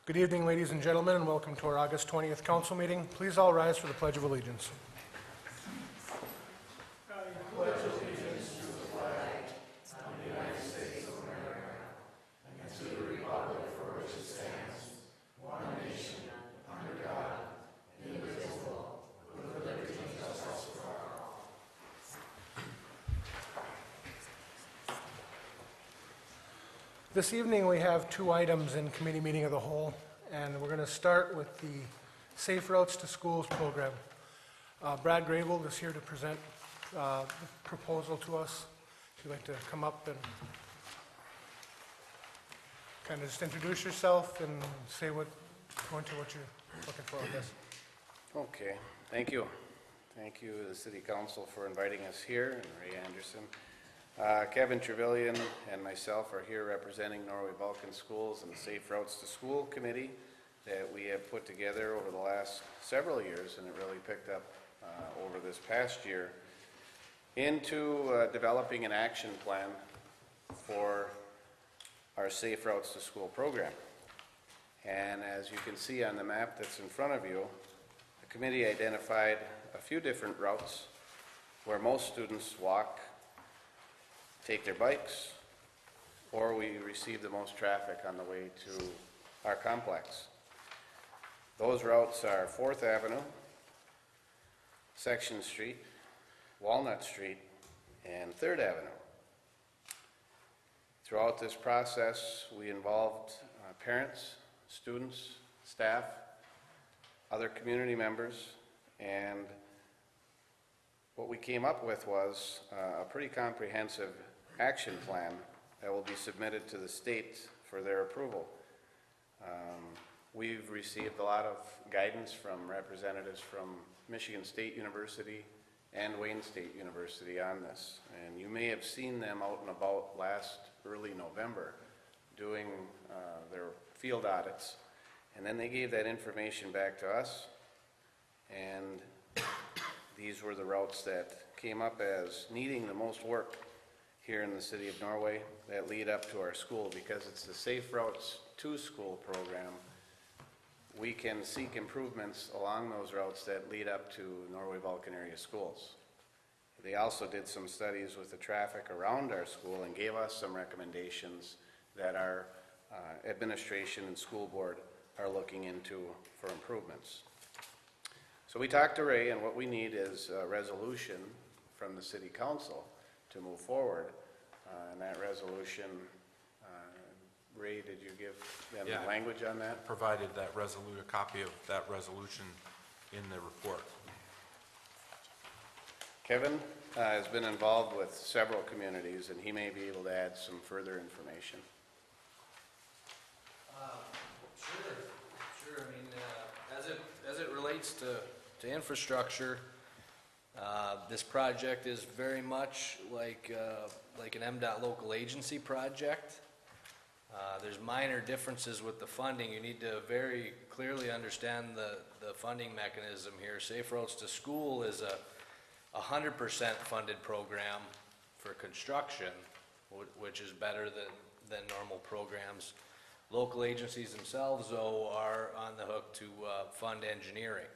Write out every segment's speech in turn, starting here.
Good evening, ladies and gentlemen, and welcome to our August 20th council meeting. Please all rise for the Pledge of Allegiance. This evening we have two items in committee meeting of the whole, and we're going to start with the Safe Routes to Schools program. Brad Grable is here to present the proposal to us. If you'd like to come up and kind of just introduce yourself and say go into what you're looking for with this. Okay, thank you. Thank you to the City Council for inviting us here, and Ray Anderson. Kevin Trevelyan and myself are here representing Norway Vulcan Schools and the Safe Routes to School Committee that we have put together over the last several years, and it really picked up over this past year, into developing an action plan for our Safe Routes to School program. And as you can see on the map that's in front of you, the committee identified a few different routes where most students walk, take their bikes, or we receive the most traffic on the way to our complex. Those routes are 4th Avenue, Section Street, Walnut Street, and 3rd Avenue. Throughout this process, we involved parents, students, staff, other community members, and what we came up with was a pretty comprehensive action plan that will be submitted to the state for their approval. We've received a lot of guidance from representatives from Michigan State University and Wayne State University on this, and you may have seen them out and about early November doing their field audits, and then they gave that information back to us, and these were the routes that came up as needing the most work here in the city of Norway that lead up to our school. Because it's the Safe Routes to School program, we can seek improvements along those routes that lead up to Norway Vulcan area schools. They also did some studies with the traffic around our school and gave us some recommendations that our administration and school board are looking into for improvements. So we talked to Ray, and what we need is a resolution from the City Council to move forward. And that resolution, Ray, did you give them the language on that? Provided that a copy of that resolution in the report. Kevin has been involved with several communities, and he may be able to add some further information. Sure. I mean, as it relates to infrastructure, this project is very much like an MDOT local agency project. There's minor differences with the funding. You need to very clearly understand the funding mechanism here. Safe Routes to School is a 100% funded program for construction, which is better than normal programs. Local agencies themselves, though, are on the hook to fund engineering.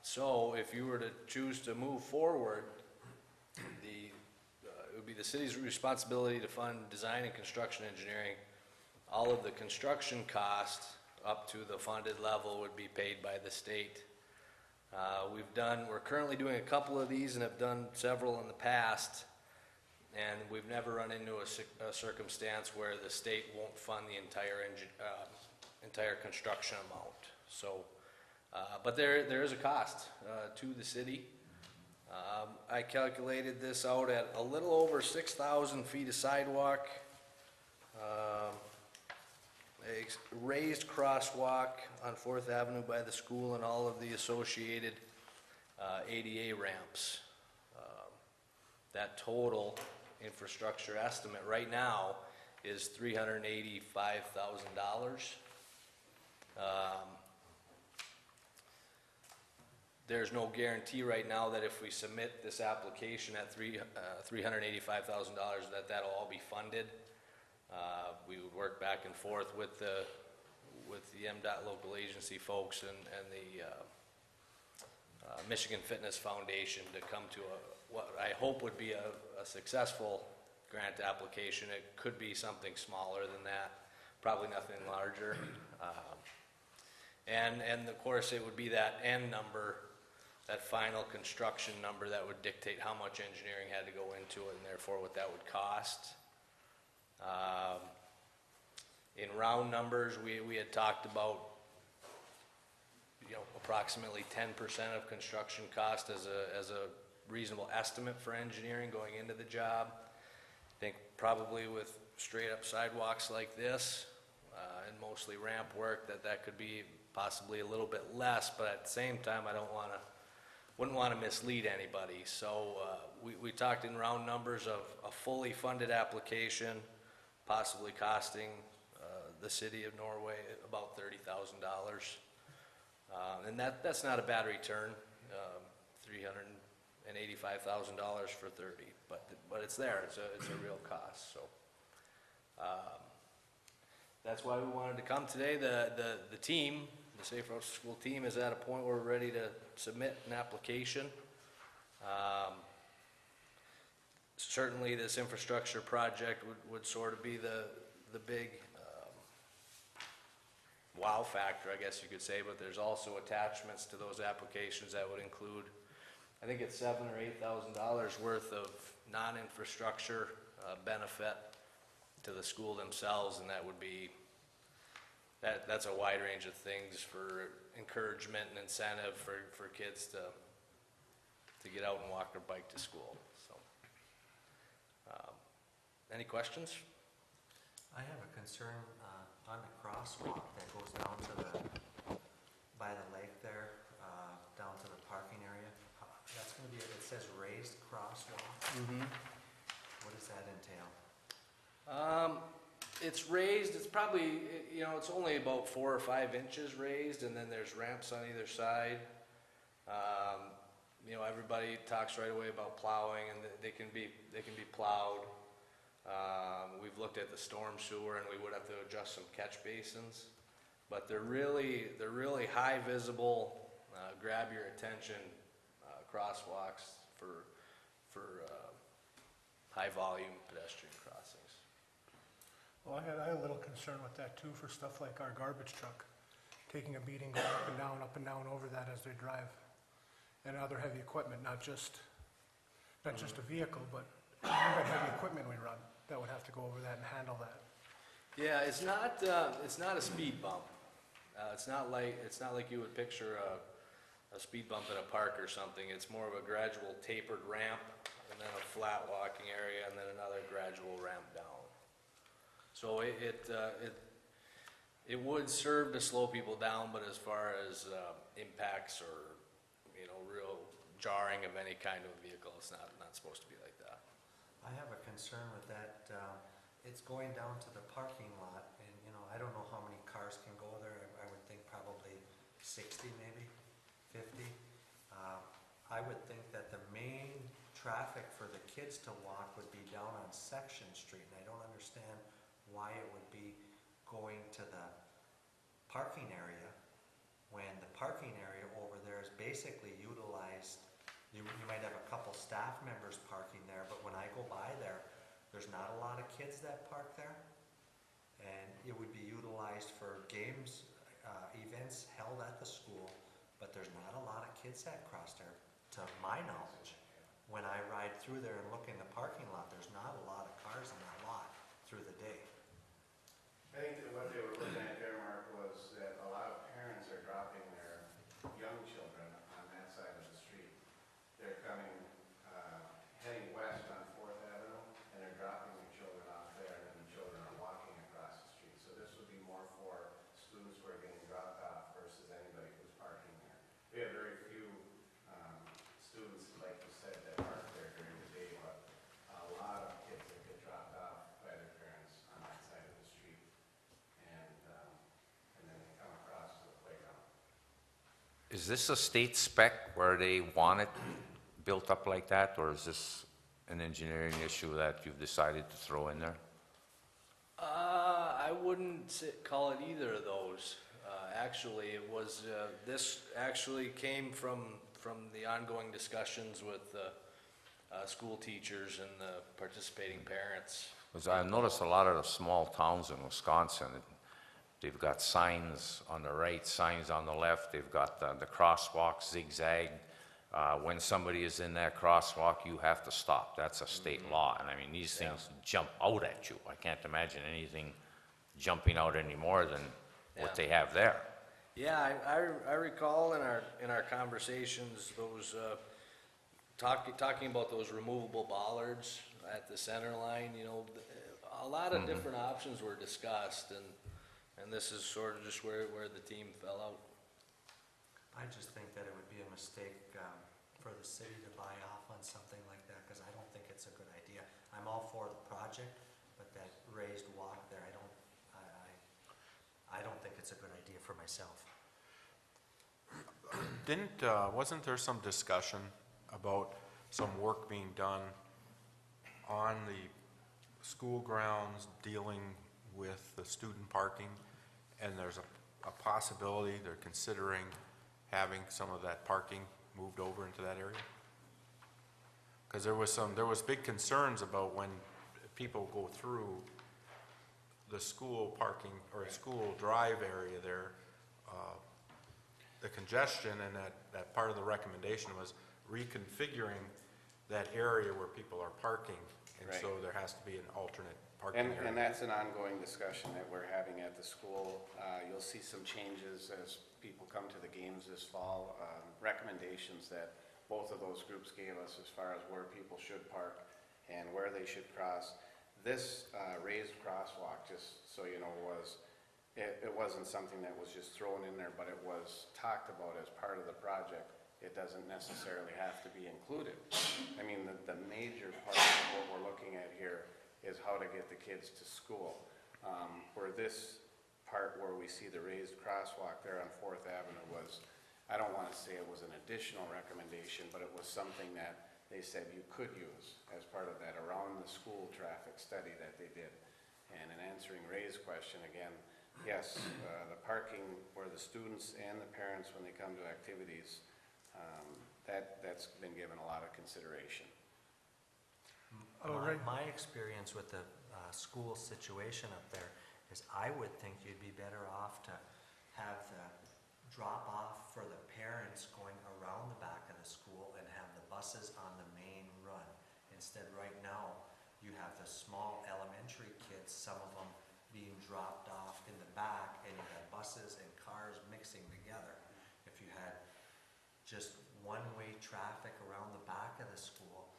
So if you were to choose to move forward, it would be the city's responsibility to fund design and construction engineering. All of the construction costs up to the funded level would be paid by the state. We're currently doing a couple of these and have done several in the past, and we've never run into a circumstance where the state won't fund the entire construction amount. So, but there is a cost to the city. I calculated this out at a little over 6,000 feet of sidewalk, a raised crosswalk on 4th Avenue by the school, and all of the associated ADA ramps. That total infrastructure estimate right now is $385,000. There's no guarantee right now that if we submit this application at $385,000 that'll all be funded. We would work back and forth with the with the MDOT local agency folks and the Michigan Fitness Foundation to come to what I hope would be a successful grant application. It could be something smaller than that, probably nothing larger. And of course, it would be that end number, that final construction number that would dictate how much engineering had to go into it and therefore what that would cost. In round numbers, we had talked about, approximately 10% of construction cost as a reasonable estimate for engineering going into the job. I think probably with straight up sidewalks like this, and mostly ramp work, that could be possibly a little bit less, but at the same time, wouldn't want to mislead anybody. So we talked in round numbers of a fully funded application, possibly costing the city of Norway about $30,000. And that's not a bad return, $385,000 for 30, but it's there. It's a real cost. So that's why we wanted to come today. The team, the Safe Routes to School team, is at a point where we're ready to submit an application. Certainly, this infrastructure project would sort of be the big wow factor, I guess you could say, but there's also attachments to those applications that would include, I think it's $7,000 or $8,000 worth of non-infrastructure benefit to the school themselves, and that would be, that's a wide range of things for encouragement and incentive for kids to get out and walk or bike to school. So, any questions? I have a concern on the crosswalk that goes down to by the lake there, down to the parking area. That's going to be, it says raised crosswalk. Mm-hmm. What does that entail? It's raised, it's probably, it's only about 4 or 5 inches raised, and then there's ramps on either side. Everybody talks right away about plowing, and they can be plowed. We've looked at the storm sewer, and we would have to adjust some catch basins, but they're really high visible, grab your attention crosswalks for high volume pedestrian crossings. Well, I had a little concern with that too, for stuff like our garbage truck, taking a beating going up and down over that as they drive, and other heavy equipment, not just a vehicle, but even heavy equipment we run that would have to go over that and handle that. Yeah, it's not a speed bump. It's not like you would picture a speed bump at a park or something. It's more of a gradual tapered ramp, and then a flat walking area, and then another gradual ramp down. So it would serve to slow people down, but as far as impacts or real jarring of any kind of vehicle, it's not supposed to be like that. I have a concern with that. It's going down to the parking lot, and I don't know how many cars can go there. I would think probably 60, maybe 50. I would think that the main traffic for the kids to walk would be down on Section Street, and I don't understand why it would be going to the parking area when the parking area over there is basically utilized. You might have a couple staff members parking there, but when I go by there, there's not a lot of kids that park there, and it would be utilized for games, events held at the school, but there's not a lot of kids that cross there, to my knowledge. When I ride through there and look in the parking lot, there's not a lot of cars in that lot through the day. I think that what they were looking at there, Mark, was that a lot of parents are dropping their young children on that side of the street. They're coming, heading west on 4th Avenue, and they're dropping their children off there, and then the children are walking across the street. So this would be more for students who are getting dropped off versus anybody who's parking there. We have very few students, like you said, that park there during the day, but a lot of kids that get dropped off by their parents on that side of the street, and then they come across to the playground. Is this a state spec where they want it built up like that, or is this an engineering issue that you've decided to throw in there? I I wouldn't call it either of those. Actually, it was, this actually came from the ongoing discussions with the school teachers and the participating parents. Because I noticed a lot of the small towns in Wisconsin, they've got signs on the right, signs on the left, they've got the crosswalk zigzag. When somebody is in that crosswalk, you have to stop. That's a state law. And I mean, these things jump out at you. I can't imagine anything jumping out any more than what they have there. Yeah, I recall in our conversations, those, talking about those removable bollards at the center line, you know, a lot of different options were discussed, and this is sort of just where the team fell out. I just think that it would be a mistake for the city to buy off on something like that, because I don't think it's a good idea. I'm all for the project, but that raised walk there, I don't think it's a good idea for myself. Wasn't there some discussion about some work being done on the school grounds dealing with the student parking? And there's a possibility they're considering having some of that parking moved over into that area? Because there was big concerns about when people go through the school parking or school drive area there, the congestion, and that part of the recommendation was reconfiguring that area where people are parking, and Right. so there has to be an alternate parking area. And that's an ongoing discussion that we're having at the school. You'll see some changes as people come to the games this fall, recommendations that both of those groups gave us as far as where people should park and where they should cross. This raised crosswalk, just so you know, it wasn't something that was just thrown in there, but it was talked about as part of the project. It doesn't necessarily have to be included. I mean, the major part of what we're looking at here is how to get the kids to school. Where this part where we see the raised crosswalk there on 4th Avenue was, I don't want to say it was an additional recommendation, but it was something that they said you could use as part of that around the school traffic study that they did. And in answering Ray's question again, yes, the parking where the students and the parents, when they come to activities, that's been given a lot of consideration. Oh, right. My experience with the school situation up there is I would think you'd be better off to have the drop off for the parents going around the back of the school and have the buses on the main run. Instead, right now, you have the small elementary kids, some of them being dropped off in the back, and you have buses and cars mixing together. If you had just one-way traffic around the back of the school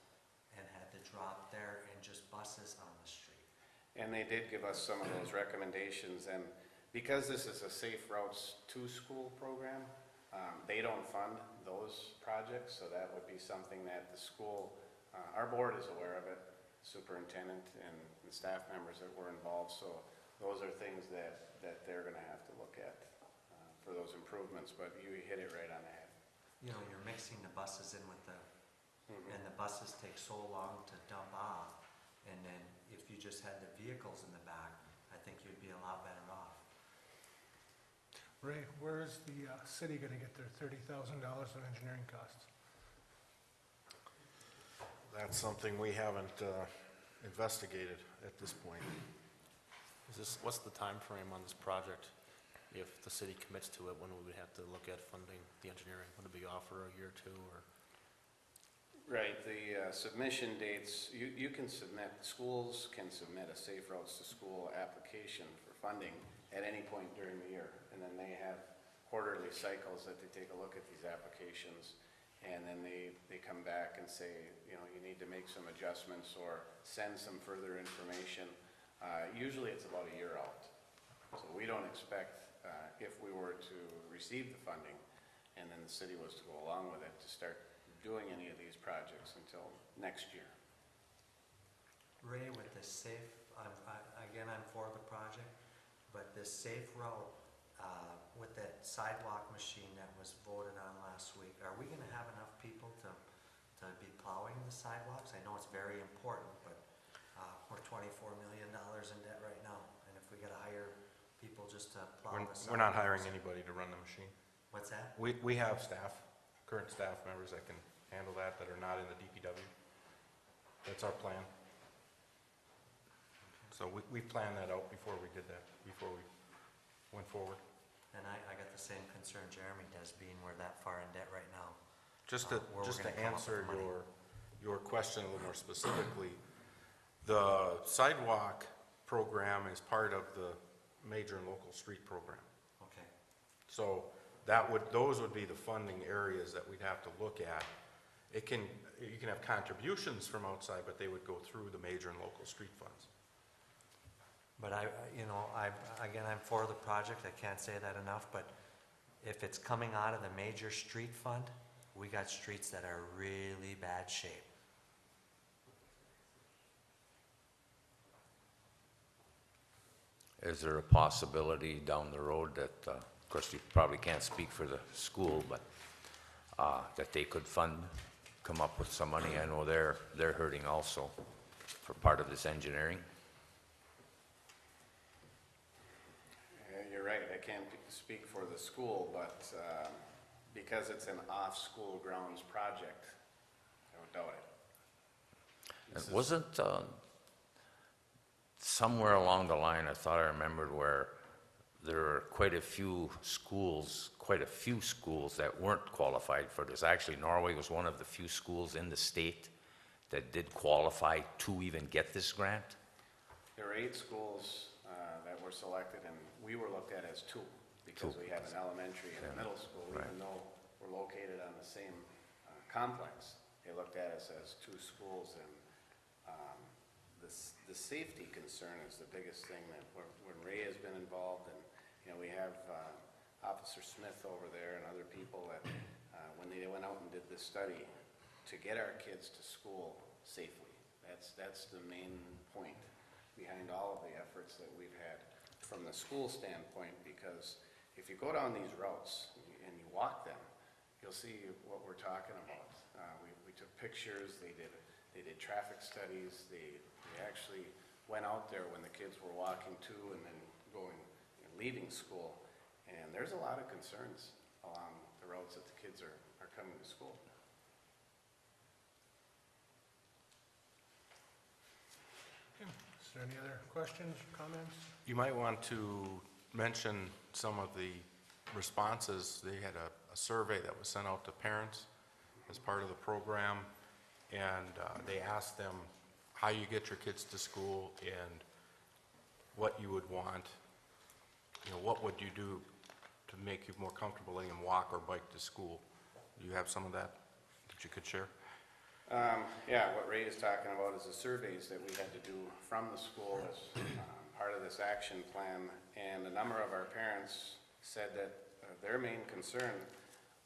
and had the drop there and just buses on the street. And they did give us some of those recommendations, and because this is a Safe Routes to School program, they don't fund those projects, so that would be something that the school, our board is aware of it, superintendent and the staff members that were involved, so those are things that they're gonna have to look at for those improvements, but you hit it right on the head. You know, you're mixing the buses in with the, and the buses take so long to dump off, and then if you just had the vehicles in the back, I think you'd be a lot better off. Ray, where is the city going to get their $30,000 of engineering costs? That's something we haven't investigated at this point. What's the time frame on this project? If the city commits to it, when we would have to look at funding the engineering? Would it be off for a year or two, or? Right, the submission dates, you can submit, schools can submit a Safe Routes to School application for funding at any point during the year. And then they have quarterly cycles that they take a look at these applications. And then they come back and say, you know, you need to make some adjustments or send some further information. Usually it's about a year out. So we don't expect, if we were to receive the funding and then the city was to go along with it, to start doing any of these projects until next year. Ray, with this safe, again, I'm for the project, but this safe route, with that sidewalk machine that was voted on last week, are we gonna have enough people to be plowing the sidewalks? I know it's very important, but we're $24 million in debt right now, and if we gotta hire just to plow We're, the sidewalks. we're not hiring anybody to run the machine. What's that? We have staff, current staff members that can handle that are not in the DPW. That's our plan. So we planned that out before we did that, before we went forward. And I got the same concern Jeremy does, being we're that far in debt right now. Just Where we're to gonna come up with answer the money. your question a little more specifically, the sidewalk program is part of the major and local street program. Okay, So those would be the funding areas that we'd have to look at. You can have contributions from outside, but they would go through the major and local street funds. but I'm for the project, I can't say that enough, but if it's coming out of the major street fund, we got streets that are really bad shape. Is there a possibility down the road that, of course, you probably can't speak for the school, but that they could come up with some money? I know they're hurting also for part of this engineering. You're right, I can't speak for the school, but because it's an off-school grounds project, I don't doubt it. It wasn't somewhere along the line, I thought I remembered where there were quite a few schools that weren't qualified for this. Actually, Norway was one of the few schools in the state that did qualify to even get this grant. There were 8 schools that were selected, and we were looked at as 2, because we have an elementary and a middle school, Right. even though we're located on the same complex. They looked at us as 2 schools, and the safety concern is the biggest thing that, when Ray has been involved, and, we have Officer Smith over there and other people that, when they went out and did this study, to get our kids to school safely. That's the main point behind all of the efforts that we've had from the school standpoint, because if you go down these routes and you walk them, you'll see what we're talking about. We took pictures, they did traffic studies, they actually went out there when the kids were walking to and then going and leaving school, and there's a lot of concerns along the roads that the kids are coming to school. Is there any other questions, comments? You might want to mention some of the responses. They had a survey that was sent out to parents as part of the program, and they asked them how you get your kids to school and what you would want. What would you do to make you more comfortable letting them walk or bike to school? Do you have some of that you could share? Yeah, what Ray is talking about is the surveys that we had to do from the school as part of this action plan, and a number of our parents said that their main concern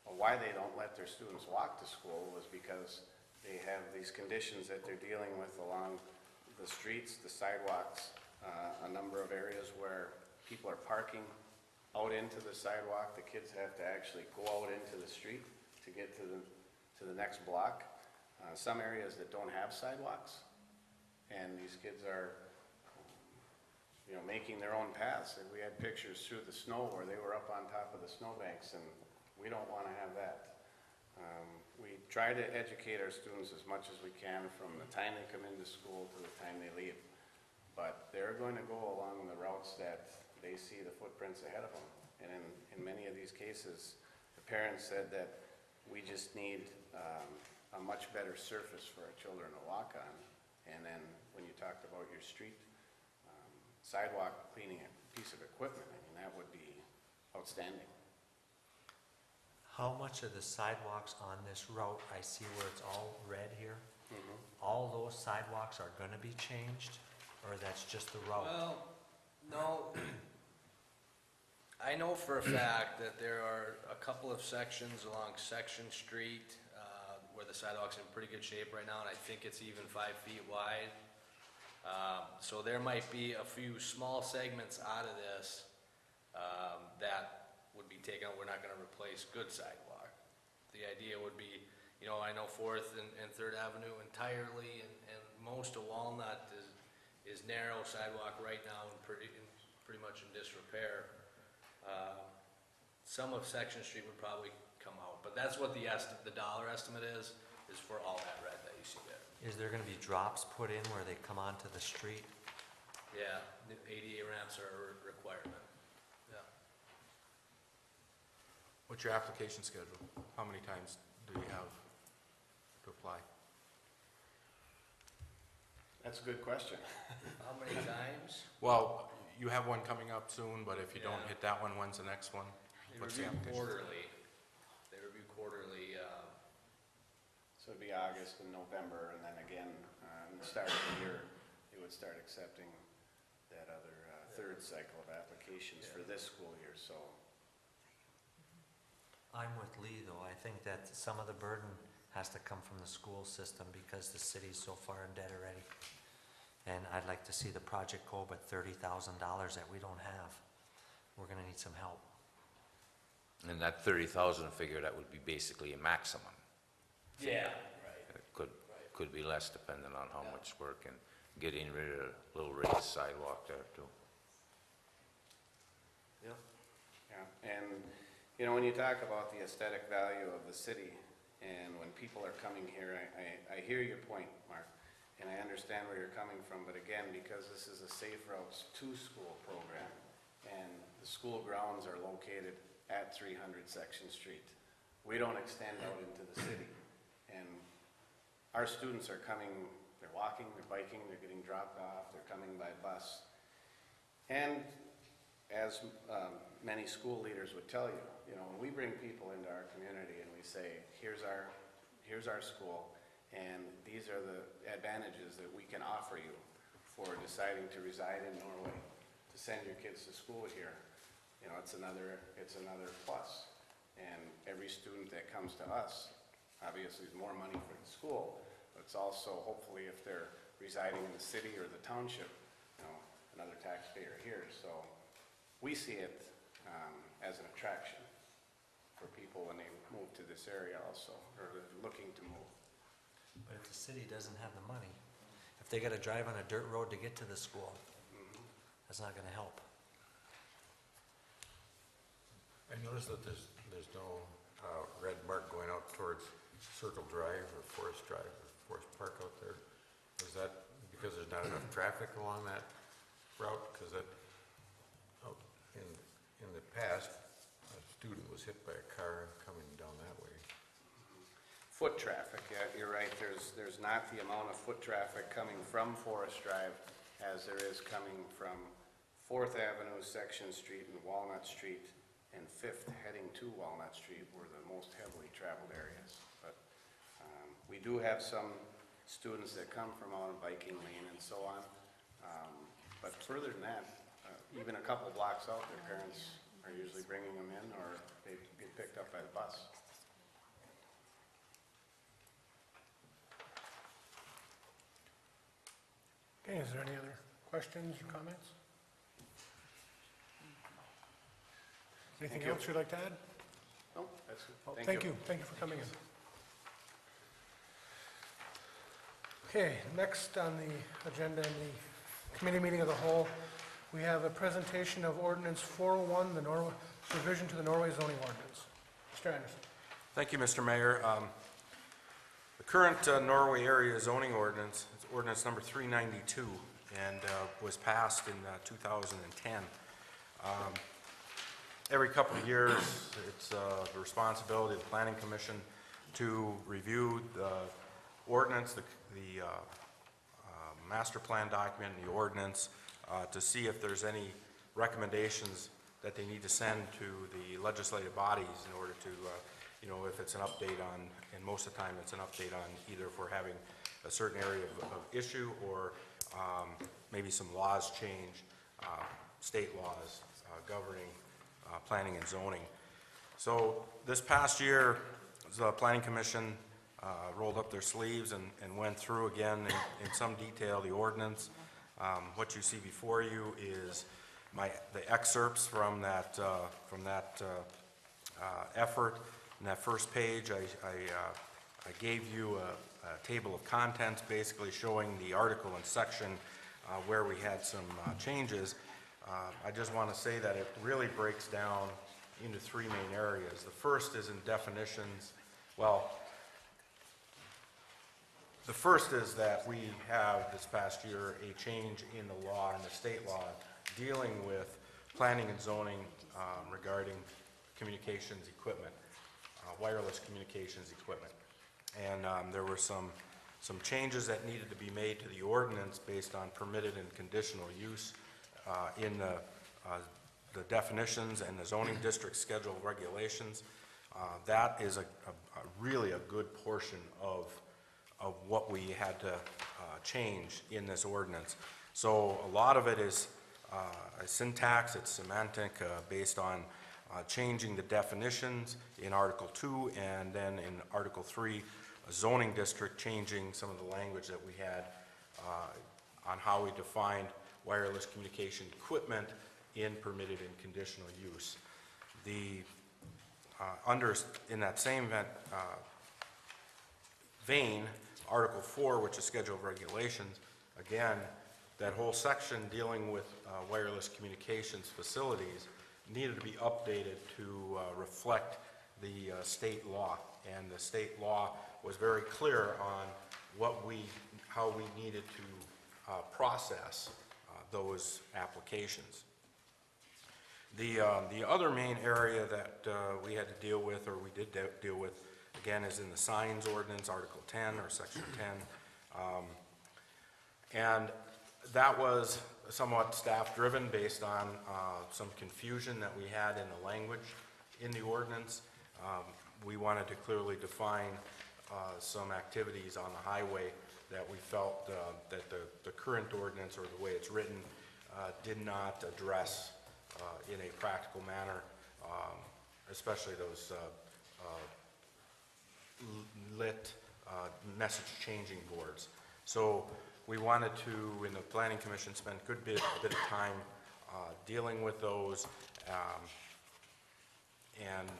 of why they don't let their students walk to school was because they have these conditions that they're dealing with along the streets, the sidewalks, a number of areas where people are parking out into the sidewalk. The kids have to actually go out into the street to get to the next block. Some areas that don't have sidewalks, and these kids are, making their own paths. And we had pictures through the snow where they were up on top of the snowbanks, and we don't want to have that. We try to educate our students as much as we can from the time they come into school to the time they leave, but they're going to go along the routes that they see the footprints ahead of them. And in many of these cases, the parents said that we just need a much better surface for our children to walk on. And then when you talked about your street sidewalk cleaning a piece of equipment, that would be outstanding. How much of the sidewalks on this route, I see where it's all red here, all those sidewalks are gonna be changed, or that's just the route? Well, no. I know for a fact that there are a couple of sections along Section Street where the sidewalk's in pretty good shape right now, and I think it's even 5 feet wide. So there might be a few small segments out of this that would be taken out. We're not gonna replace good sidewalk. The idea would be, I know 4th and 3rd Avenue entirely, and most of Walnut is narrow sidewalk right now and pretty much in disrepair. Some of Section Street would probably come out, but that's what the dollar estimate is for all that red that you see there. Is there gonna be drops put in where they come onto the street? Yeah, the ADA ramps are a requirement. Yeah. What's your application schedule? How many times do you have to apply? That's a good question. How many times? Well, you have one coming up soon, but if you don't Yeah. hit that one, when's the next one? They What's the review application? quarterly. They review quarterly, So it'd be August and November, and then again, in the start of the year, they would start accepting that other third cycle of applications for this school year, so. I'm with Lee, though. I think that some of the burden has to come from the school system because the city's so far in debt already. And I'd like to see the project go, but $30,000 that we don't have, we're gonna need some help. And that 30,000 figure, that would be basically a maximum. yeah, right. It could be less depending on how much work and getting rid of a little raised sidewalk there too. Yep. Yeah, and, you know, when you talk about the aesthetic value of the city, and when people are coming here, I hear your point, Mark, and I understand where you're coming from, but again, because this is a Safe Routes to School program, and the school grounds are located at 300 Section Street, we don't extend out into the city. And our students are coming, they're walking, they're biking, they're getting dropped off, they're coming by bus. And as many school leaders would tell you, you know, when we bring people into our community and we say, here's our school, and these are the advantages that we can offer you for deciding to reside in Norway, to send your kids to school here, you know, it's another plus. And every student that comes to us, obviously, is more money for the school, but it's also, hopefully, if they're residing in the city or the township, you know, another taxpayer here. So we see it as an attraction for people when they move to this area also, or they're looking to move. But if the city doesn't have the money, if they gotta drive on a dirt road to get to the school, that's not gonna help. I noticed that there's no red mark going out towards Circle Drive or Forest Drive or Forest Park out there. Is that because there's not enough traffic along that route? Because that, out in the past, a student was hit by a car coming down that way. Foot traffic, yeah, you're right, there's not the amount of foot traffic coming from Forest Drive as there is coming from 4th Avenue, Section Street, and Walnut Street, and 5th heading to Walnut Street were the most heavily traveled areas. But we do have some students that come from out of biking lane and so on. But further than that, even a couple blocks out, their parents are usually bringing them in, or they get picked up by the bus. Okay, is there any other questions or comments? Anything Thank you. else you'd like to add? No, that's it. Well, thank you for coming in. Okay, next on the agenda in the committee meeting of the whole, we have a presentation of ordinance 401, the revision to the Norway zoning ordinance. Mr. Anderson. Thank you, Mr. Mayor. The current Norway area zoning ordinance, it's ordinance number 392, and was passed in 2010. Every couple of years, it's the responsibility of the Planning Commission to review the ordinance, the master plan document, and the ordinance, to see if there's any recommendations that they need to send to the legislative bodies in order to, you know, if it's an update on, and most of the time it's an update on either if we're having a certain area of issue or maybe some laws change, state laws governing planning and zoning. So this past year, the Planning Commission rolled up their sleeves and went through again in some detail the ordinance. What you see before you is the excerpts from that effort. In that first page, I gave you a table of contents basically showing the article and section where we had some changes. I just want to say that it really breaks down into three main areas. The first is in definitions. Well, the first is that we have this past year a change in the law, in the state law, dealing with planning and zoning regarding communications equipment, wireless communications equipment. And there were some changes that needed to be made to the ordinance based on permitted and conditional use in the definitions and the zoning district schedule regulations. That is really a good portion of what we had to change in this ordinance. So a lot of it is syntax, it's semantic, based on changing the definitions in Article 2, and then in Article 3, a zoning district changing some of the language that we had on how we defined wireless communication equipment in permitted and conditional use. In that same vein, Article 4, which is Schedule of Regulations, again, that whole section dealing with wireless communications facilities needed to be updated to reflect the state law. And the state law was very clear on how we needed to process those applications. The other main area that we had to deal with, or we did deal with, again, is in the signs ordinance, Article 10 or Section 10. And that was somewhat staff-driven based on some confusion that we had in the language in the ordinance. We wanted to clearly define some activities on the highway that we felt that the current ordinance, or the way it's written, did not address in a practical manner, especially those lit message changing boards. So we wanted to, in the Planning Commission, spend a good bit of time dealing with those, and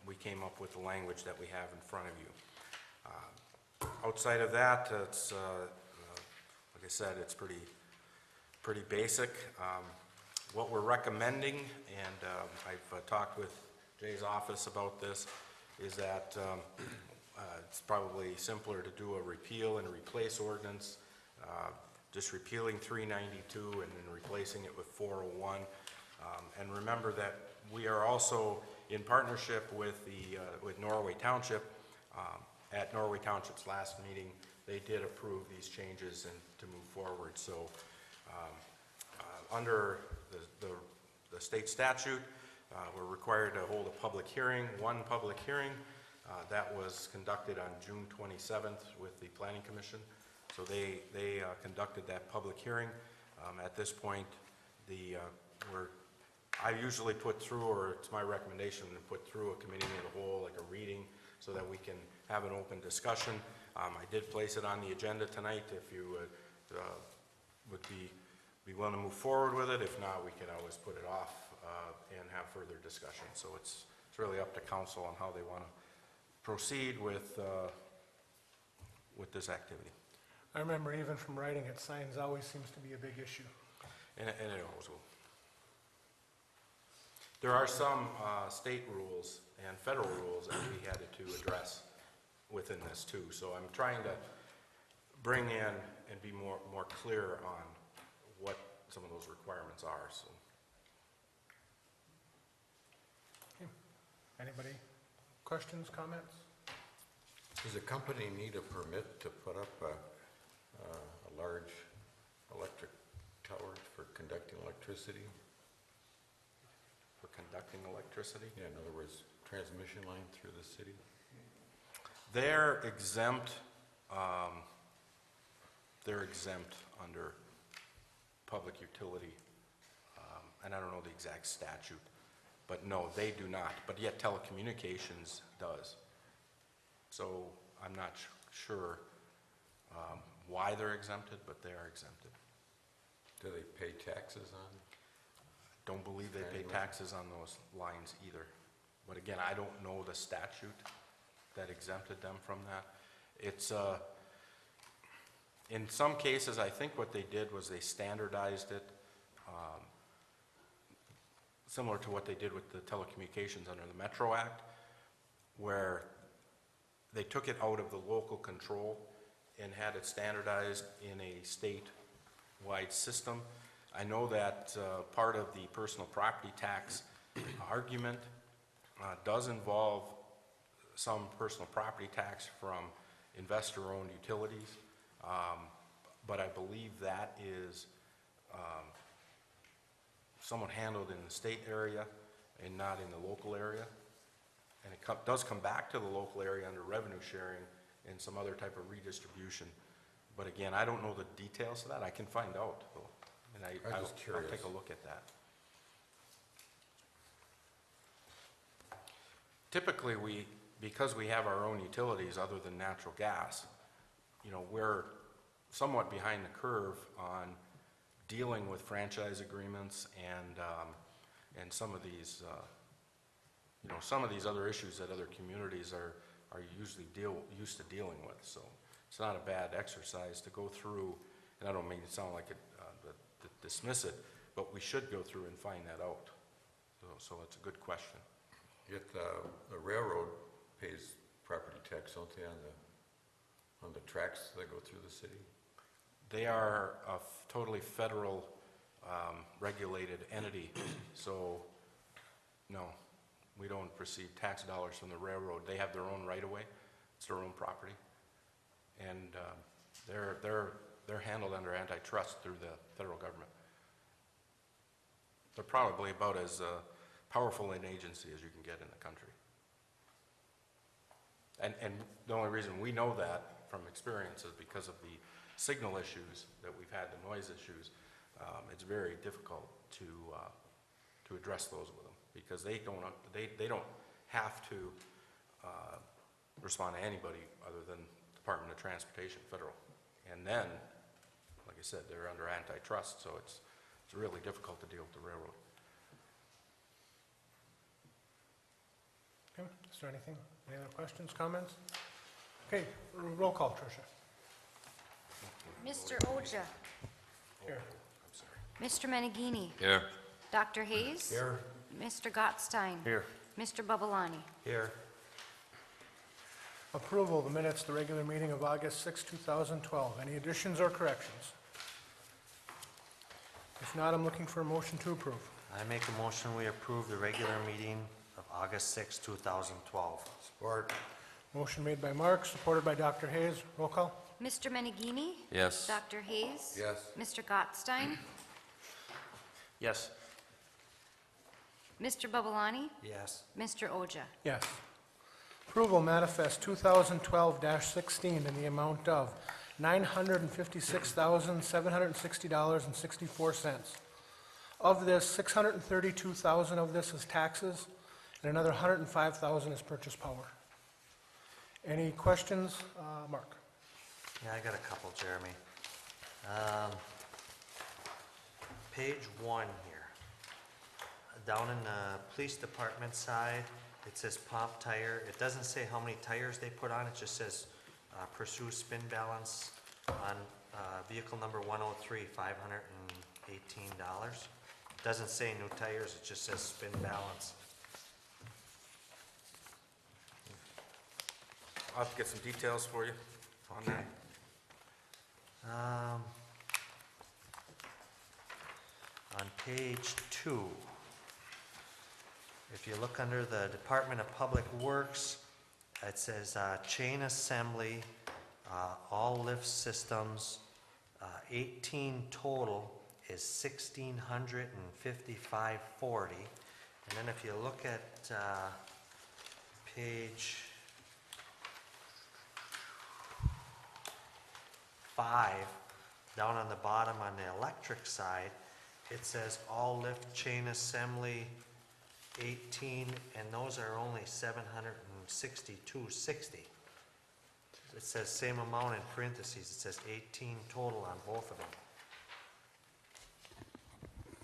we came up with the language that we have in front of you. Outside of that, it's like I said, it's pretty basic. What we're recommending, and I've talked with Jay's office about this, is that it's probably simpler to do a repeal and replace ordinance, just repealing 392 and then replacing it with 401. And remember that we are also in partnership with with Norway Township. At Norway Township's last meeting, they did approve these changes and to move forward. So under the state statute, we're required to hold a public hearing, one public hearing. That was conducted on June 27th with the Planning Commission. So they conducted that public hearing. At this point, I usually put through, or it's my recommendation to put through a committee of the whole, like a reading, so that we can have an open discussion. I did place it on the agenda tonight if you would be willing to move forward with it. If not, we can always put it off and have further discussion. So it's really up to council on how they want to proceed with this activity. I remember even from writing it, signs always seems to be a big issue. And it always will. There are some state rules and federal rules that we had to address within this too. So I'm trying to bring in and be more clear on what some of those requirements are. So. Okay. Anybody? Questions, comments? Does a company need a permit to put up a large electric tower for conducting electricity? For conducting electricity? Yeah, in other words, transmission line through the city? They're exempt under public utility, and I don't know the exact statute, but no, they do not. But yet telecommunications does. So I'm not sure why they're exempted, but they are exempted. Do they pay taxes on? Don't believe they pay taxes on those lines either. But again, I don't know the statute that exempted them from that. It's, in some cases, I think what they did was they standardized it similar to what they did with the telecommunications under the Metro Act, where they took it out of the local control and had it standardized in a state-wide system. I know that part of the personal property tax argument does involve some personal property tax from investor-owned utilities, but I believe that is somewhat handled in the state area and not in the local area. And it does come back to the local area under revenue sharing and some other type of redistribution. But again, I don't know the details of that. I can find out, though. And I'm just I'll curious. take a look at that. Typically, because we have our own utilities other than natural gas, you know, we're somewhat behind the curve on dealing with franchise agreements and some of these, you know, some of these other issues that other communities are usually used to dealing with. So it's not a bad exercise to go through, and I don't mean to sound like it, to dismiss it, but we should go through and find that out. So it's a good question. Yet the railroad pays property tax, don't they, on the tracks that go through the city? They are a totally federal regulated entity, so no, we don't receive tax dollars from the railroad. They have their own right-of-way, it's their own property, and they're handled under antitrust through the federal government. They're probably about as powerful an agency as you can get in the country. And the only reason we know that from experience is because of the signal issues that we've had, the noise issues. It's very difficult to address those with them because they don't have to respond to anybody other than Department of Transportation, federal. And then, like I said, they're under antitrust, so it's really difficult to deal with the railroad. Okay, is there anything, any other questions, comments? Okay, roll call, Tricia. Mr. Oja. Here. Mr. Menegini. Here. Dr. Hayes. Here. Mr. Gottstein. Here. Mr. Babalani. Here. Approval of the minutes, the regular meeting of August 6, 2012. Any additions or corrections? If not, I'm looking for a motion to approve. I make a motion, we approve the regular meeting of August 6, 2012. Support. Motion made by Mark, supported by Dr. Hayes. Roll call. Mr. Menegini. Yes. Dr. Hayes. Yes. Mr. Gottstein. Yes. Mr. Babalani. Yes. Mr. Oja. Yes. Approval manifest 2012-16 in the amount of $956,760.64. Of this, $632,000 of this is taxes, and another $105,000 is purchase power. Any questions, Mark? Yeah, I got a couple, Jeremy. Page 1 here. Down in the police department side, it says pump tire. It doesn't say how many tires they put on, it just says pursue spin balance on vehicle number 103, $518. It doesn't say new tires, it just says spin balance. I'll have to get some details for you on that. On page 2, if you look under the Department of Public Works, it says chain assembly, all lift systems, 18 total is $1,655.40. And then if you look at page 5, down on the bottom on the electric side, it says all lift chain assembly 18, and those are only $762.60. It says same amount in parentheses, it says 18 total on both of them.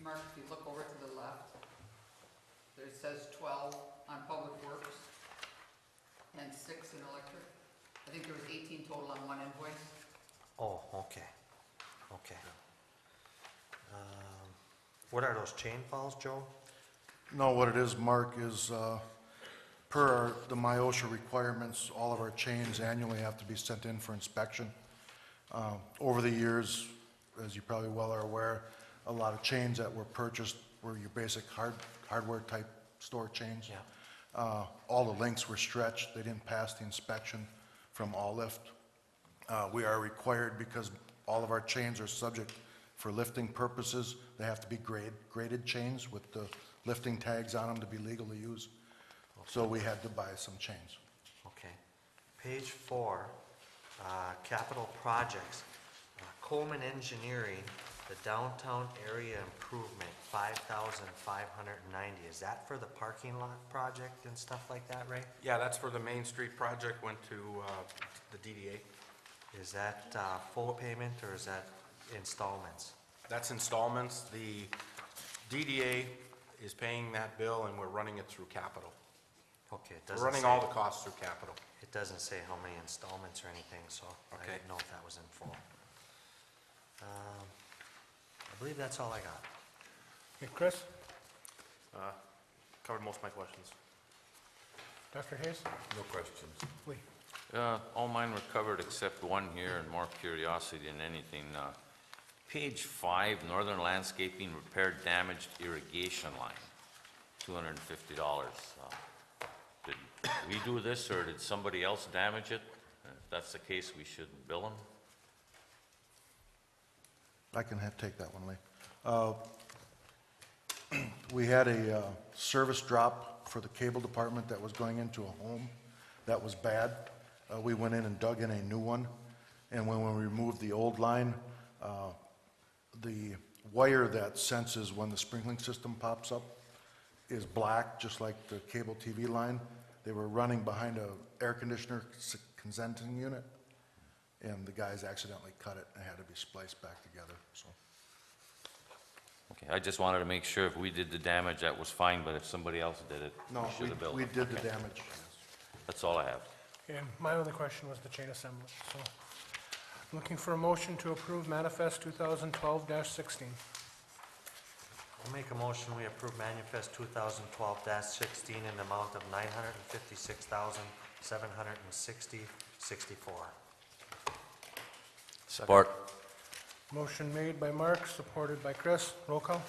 Mark, if you look over to the left, there it says 12 on Public Works and 6 in electric. I think there was 18 total on one invoice. Oh, okay, okay. What are those chain falls, Joe? No, what it is, Mark, is the MyOSHA requirements, all of our chains annually have to be sent in for inspection. Over the years, as you probably well are aware, a lot of chains that were purchased were your basic hardware type store chains. Yeah. All the links were stretched, they didn't pass the inspection from All Lift. We are required, because all of our chains are subject for lifting purposes, they have to be graded chains with the lifting tags on them to be legal to use. So we had to buy some chains. Okay. Page 4, capital projects. Coleman Engineering, the downtown area improvement, 5,590. Is that for the parking lot project and stuff like that, Ray? Yeah, that's for the Main Street project, went to the DDA. Is that full payment or is that installments? That's installments. The DDA is paying that bill, and we're running it through capital. Okay, it We're doesn't running say, all the costs through capital. it doesn't say how many installments or anything, so I Okay. didn't know if that was in full. I believe that's all I got. Okay, Chris? Covered most of my questions. Dr. Hayes? No questions. Lee? All mine were covered except one here, and more curiosity than anything. Page 5, Northern Landscaping repaired damaged irrigation line, $250. Did we do this, or did somebody else damage it? If that's the case, we should bill them. I can take that one, Lee. We had a service drop for the cable department that was going into a home that was bad. We went in and dug in a new one, and when we removed the old line, the wire that senses when the sprinkling system pops up is black, just like the cable TV line. They were running behind a air conditioner condensing unit, and the guys accidentally cut it and had to be spliced back together, so. Okay, I just wanted to make sure if we did the damage, that was fine, but if somebody else did it, we No, should have billed we them. did the damage. That's all I have. And my only question was the chain assembly, so. Looking for a motion to approve manifest 2012-16. I'll make a motion, we approve manifest 2012-16 in the amount of $956,760.64. Support. Motion made by Mark, supported by Chris. Roll call?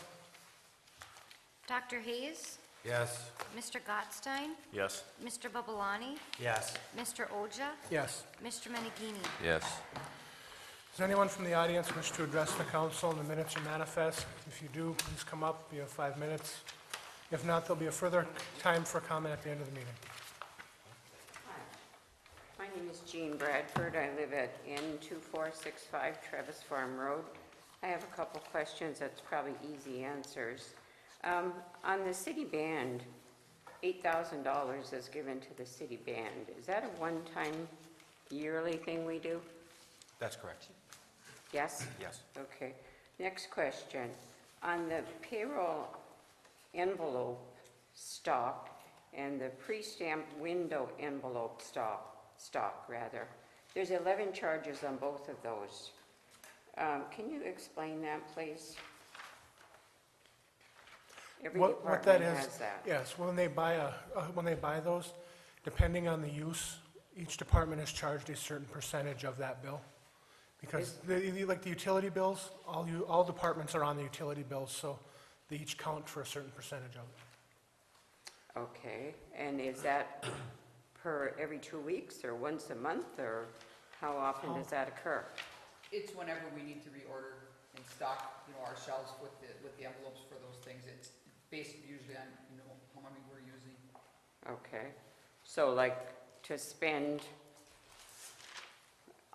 Dr. Hayes? Yes. Mr. Gottstein? Yes. Mr. Babalani? Yes. Mr. Oja? Yes. Mr. Menigini? Yes. Does anyone from the audience wish to address the council in the minutes or manifest? If you do, please come up, you have 5 minutes. If not, there'll be a further time for comment at the end of the meeting. My name is Jean Bradford. I live at N2465 Travis Farm Road. I have a couple questions that's probably easy answers. On the city band, $8,000 is given to the city band. Is that a one-time yearly thing we do? That's correct. Yes? Yes. Okay. Next question. On the payroll envelope stock and the pre-stamped window envelope stock, there's 11 charges on both of those. Can you explain that, please? Every What that department is, has that. yes, when they buy those, depending on the use, each department is charged a certain percentage of that bill. Because like the utility bills, all departments are on the utility bills, so they each count for a certain percentage of it. Okay, and is that per every 2 weeks or once a month, or how often does that occur? It's whenever we need to reorder and stock, our shelves with the envelopes for those things. It's based usually on, how many we're using. Okay, so like to spend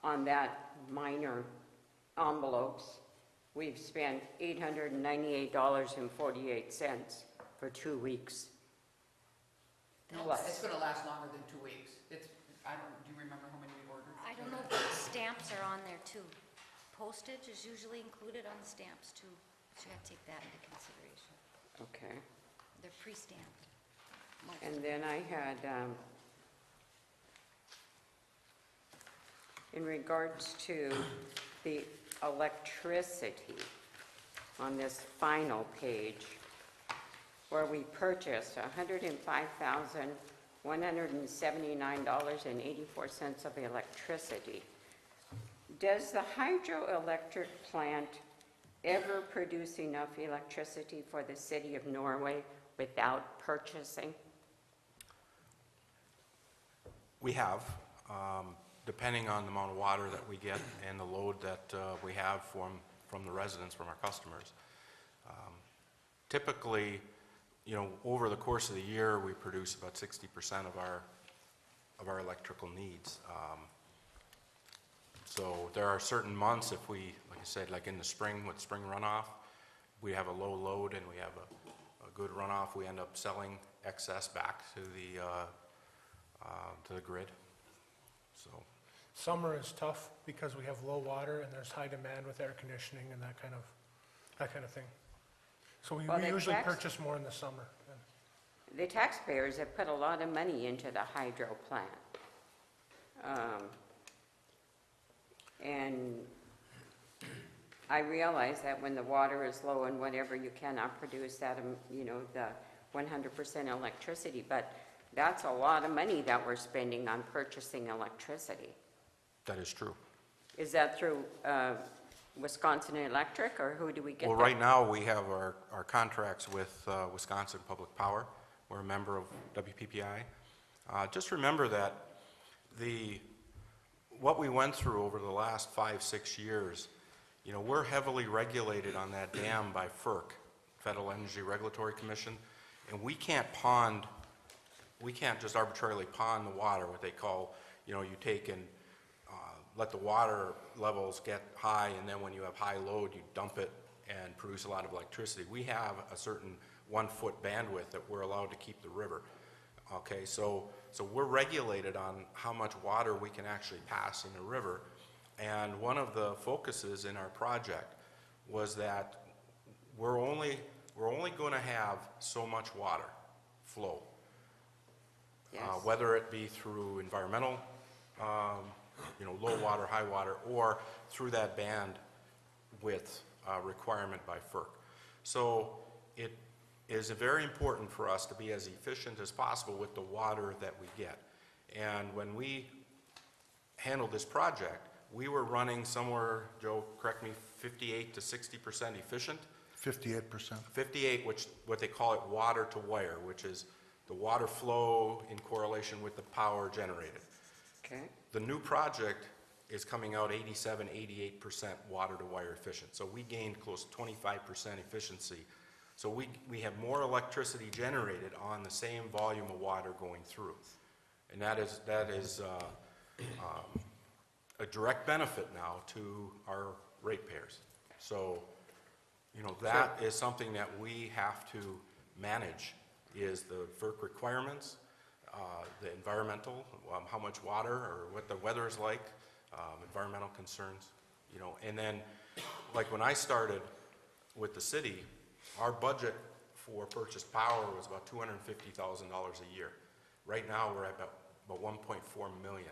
on that minor envelopes, we've spent $898.48 for 2 weeks. No, it's gonna last longer than 2 weeks. Do you remember how many we ordered? I don't know if the stamps are on there too. Postage is usually included on the stamps too, so you have to take that into consideration. Okay, They're pre-stamped. and then I had, in regards to the electricity on this final page, where we purchased $105,179.84 of electricity. Does the hydroelectric plant ever produce enough electricity for the city of Norway without purchasing? We have, depending on the amount of water that we get and the load that we have from the residents, from our customers. Typically, you know, over the course of the year, we produce about 60% of our electrical needs. So there are certain months, if we, like I said, like in the spring with spring runoff, we have a low load and we have a good runoff, we end up selling excess back to the grid. So Summer is tough because we have low water and there's high demand with air conditioning and that kind of thing. So we Well, the usually tax- purchase more in the summer. The taxpayers have put a lot of money into the hydro plant. And I realize that when the water is low and whatever, you cannot produce that, you know, the 100% electricity, but that's a lot of money that we're spending on purchasing electricity. that is true. Is that through Wisconsin Electric, or who do we get Well, that? right now, we have our contracts with Wisconsin Public Power. We're a member of WPPI. Just remember that what we went through over the last 5-6 years, you know, we're heavily regulated on that dam by FERC, Federal Energy Regulatory Commission, and we can't just arbitrarily pond the water, what they call, you know, you take and let the water levels get high, and then when you have high load, you dump it and produce a lot of electricity. We have a certain 1-foot bandwidth that we're allowed to keep the river. Okay, so we're regulated on how much water we can actually pass in the river, and one of the focuses in our project was that we're only going to have so much water flow. Yes. Whether it be through environmental, you know, low water, high water, or through that band width requirement by FERC. So it is very important for us to be as efficient as possible with the water that we get. And when we handled this project, we were running somewhere, Joe, correct me, 58 to 60% efficient. 58%. 58, which what they call it water to wire, which is the water flow in correlation with the power generated. Okay. The new project is coming out 87, 88% water to wire efficient. So we gained close to 25% efficiency. So we have more electricity generated on the same volume of water going through. And that is a direct benefit now to our ratepayers. So, you know, that is something that we have to manage, is the FERC requirements, the environmental, how much water or what the weather is like, environmental concerns, you know. And then, like when I started with the city, our budget for purchased power was about $250,000 a year. Right now, we're at about 1.4 million.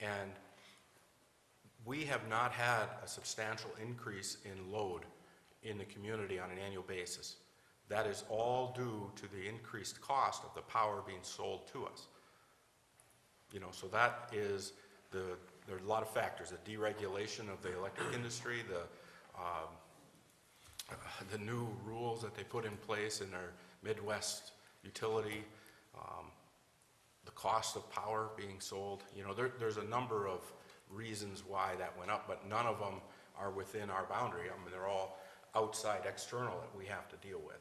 And we have not had a substantial increase in load in the community on an annual basis. That is all due to the increased cost of the power being sold to us. You know, so that is there are a lot of factors: the deregulation of the electric industry, the new rules that they put in place in their Midwest utility, the cost of power being sold. You know, there's a number of reasons why that went up, but none of them are within our boundary. I mean, they're all outside, external, that we have to deal with.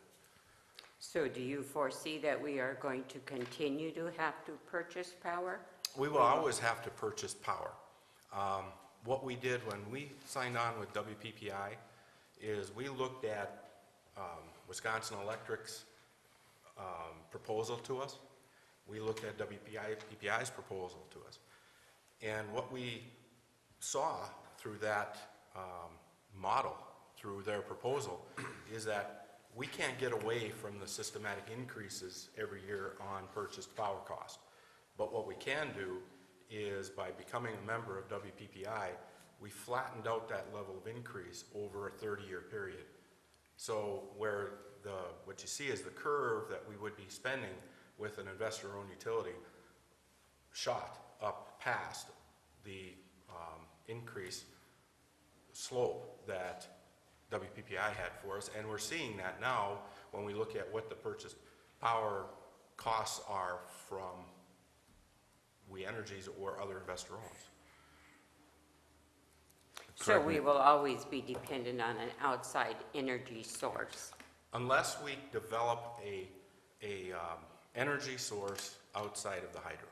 So do you foresee that we are going to continue to have to purchase power? We will always have to purchase power. What we did when we signed on with WPPI is we looked at Wisconsin Electric's proposal to us. We looked at WPPI's proposal to us. And what we saw through that model, through their proposal, is that we can't get away from the systematic increases every year on purchased power cost. But what we can do is, by becoming a member of WPPI, we flattened out that level of increase over a 30-year period. So where what you see is the curve that we would be spending with an investor-owned utility shot up past the increase slope that WPPI had for us, and we're seeing that now when we look at what the purchase power costs are from We Energies or other investor owns. So we will always be dependent on an outside energy source. Unless we develop a energy source outside of the hydro.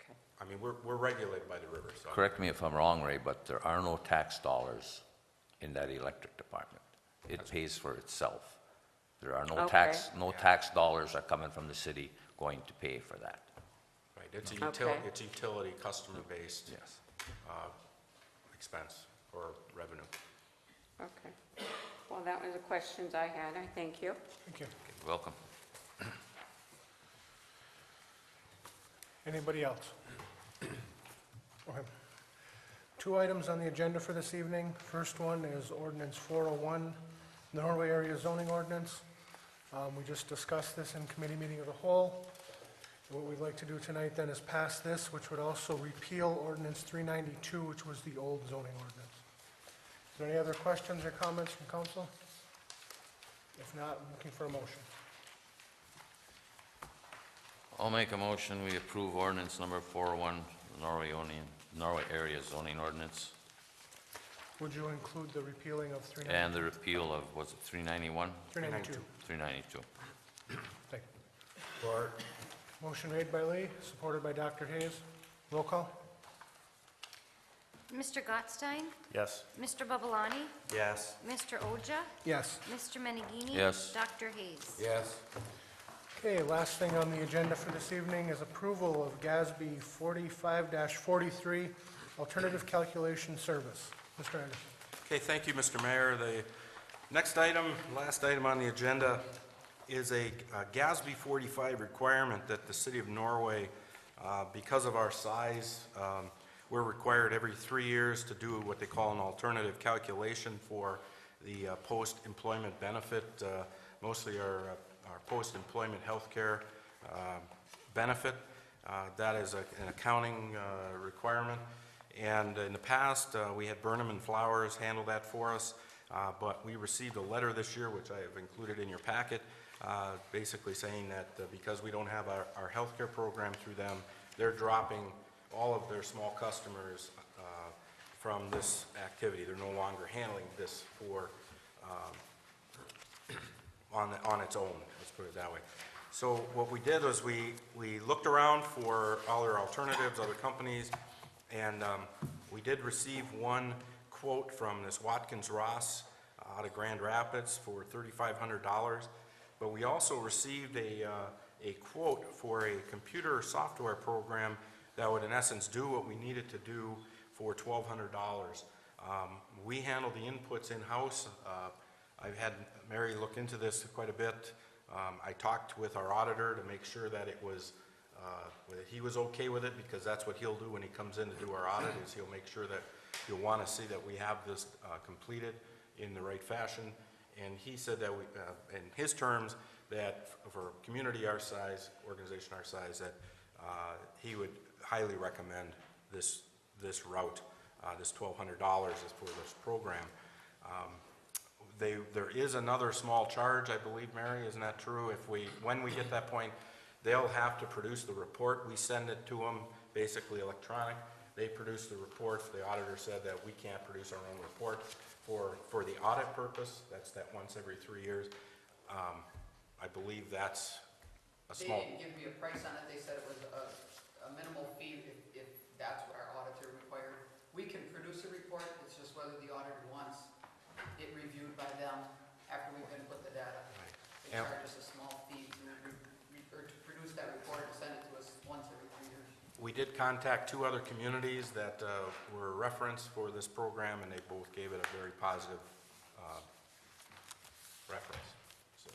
Okay. I mean, we're regulated by the river, so. Correct me if I'm wrong, Ray, but there are no tax dollars in that electric department. It pays for itself. There are no tax dollars are coming from the city going to pay for that. Right, it's a Okay. it's a utility customer-based Yes. expense or revenue. Okay. Well, that was the questions I had. I thank you. Thank you. Welcome. Anybody else? Okay. Two items on the agenda for this evening. First one is ordinance 401, Norway area zoning ordinance. We just discussed this in committee meeting of the whole. What we'd like to do tonight then is pass this, which would also repeal ordinance 392, which was the old zoning ordinance. Is there any other questions or comments from council? If not, I'm looking for a motion. I'll make a motion, we approve ordinance number 401, Norway area zoning ordinance, Would you include the repealing of 392? and the repeal of, was it 391? 392. 392. Thank you. Motion made by Lee, supported by Dr. Hayes. Roll call? Mr. Gottstein? Yes. Mr. Babalani? Yes. Mr. Oja? Yes. Mr. Menigini? Yes. Dr. Hayes? Yes. Okay, last thing on the agenda for this evening is approval of GASB 45-43, Alternative Calculation Service. Mr. Anderson. Okay, thank you, Mr. Mayor. The next item, last item on the agenda is a GASB 45 requirement that the City of Norway, because of our size, we're required every 3 years to do what they call an alternative calculation for the post-employment benefit, mostly our post-employment health care benefit. That is an accounting requirement. And in the past, we had Burnham and Flowers handle that for us, but we received a letter this year, which I have included in your packet, basically saying that because we don't have our healthcare program through them, they're dropping all of their small customers from this activity. They're no longer handling this for on its own, let's put it that way. So what we did was we looked around for other alternatives, other companies, and we did receive one quote from this Watkins Ross out of Grand Rapids for $3,500, but we also received a quote for a computer software program that would in essence do what we needed to do for $1,200. We handle the inputs in-house. I've had Mary look into this quite a bit. I talked with our auditor to make sure that it was that he was okay with it, because that's what he'll do when he comes in to do our audit, is he'll make sure that you'll want to see that we have this completed in the right fashion. And he said that in his terms, that for a community our size, organization our size, that he would highly recommend this route, this $1,200 for this program. There is another small charge, I believe, Mary, isn't that true? When we get that point, they'll have to produce the report. We send it to them, basically electronic. They produce the report. The auditor said that we can't produce our own report for the audit purpose. That's that once every 3 years. I believe that's a small. They didn't give me a price on it. They said it was a minimal fee if that's what our auditor required. We can produce a report. It's just whether the auditor wants it reviewed by them after we've input the data. They charge us a small fee to produce that report and send it to us once every 3 years. We did contact 2 other communities that were referenced for this program, and they both gave it a very positive reference. So,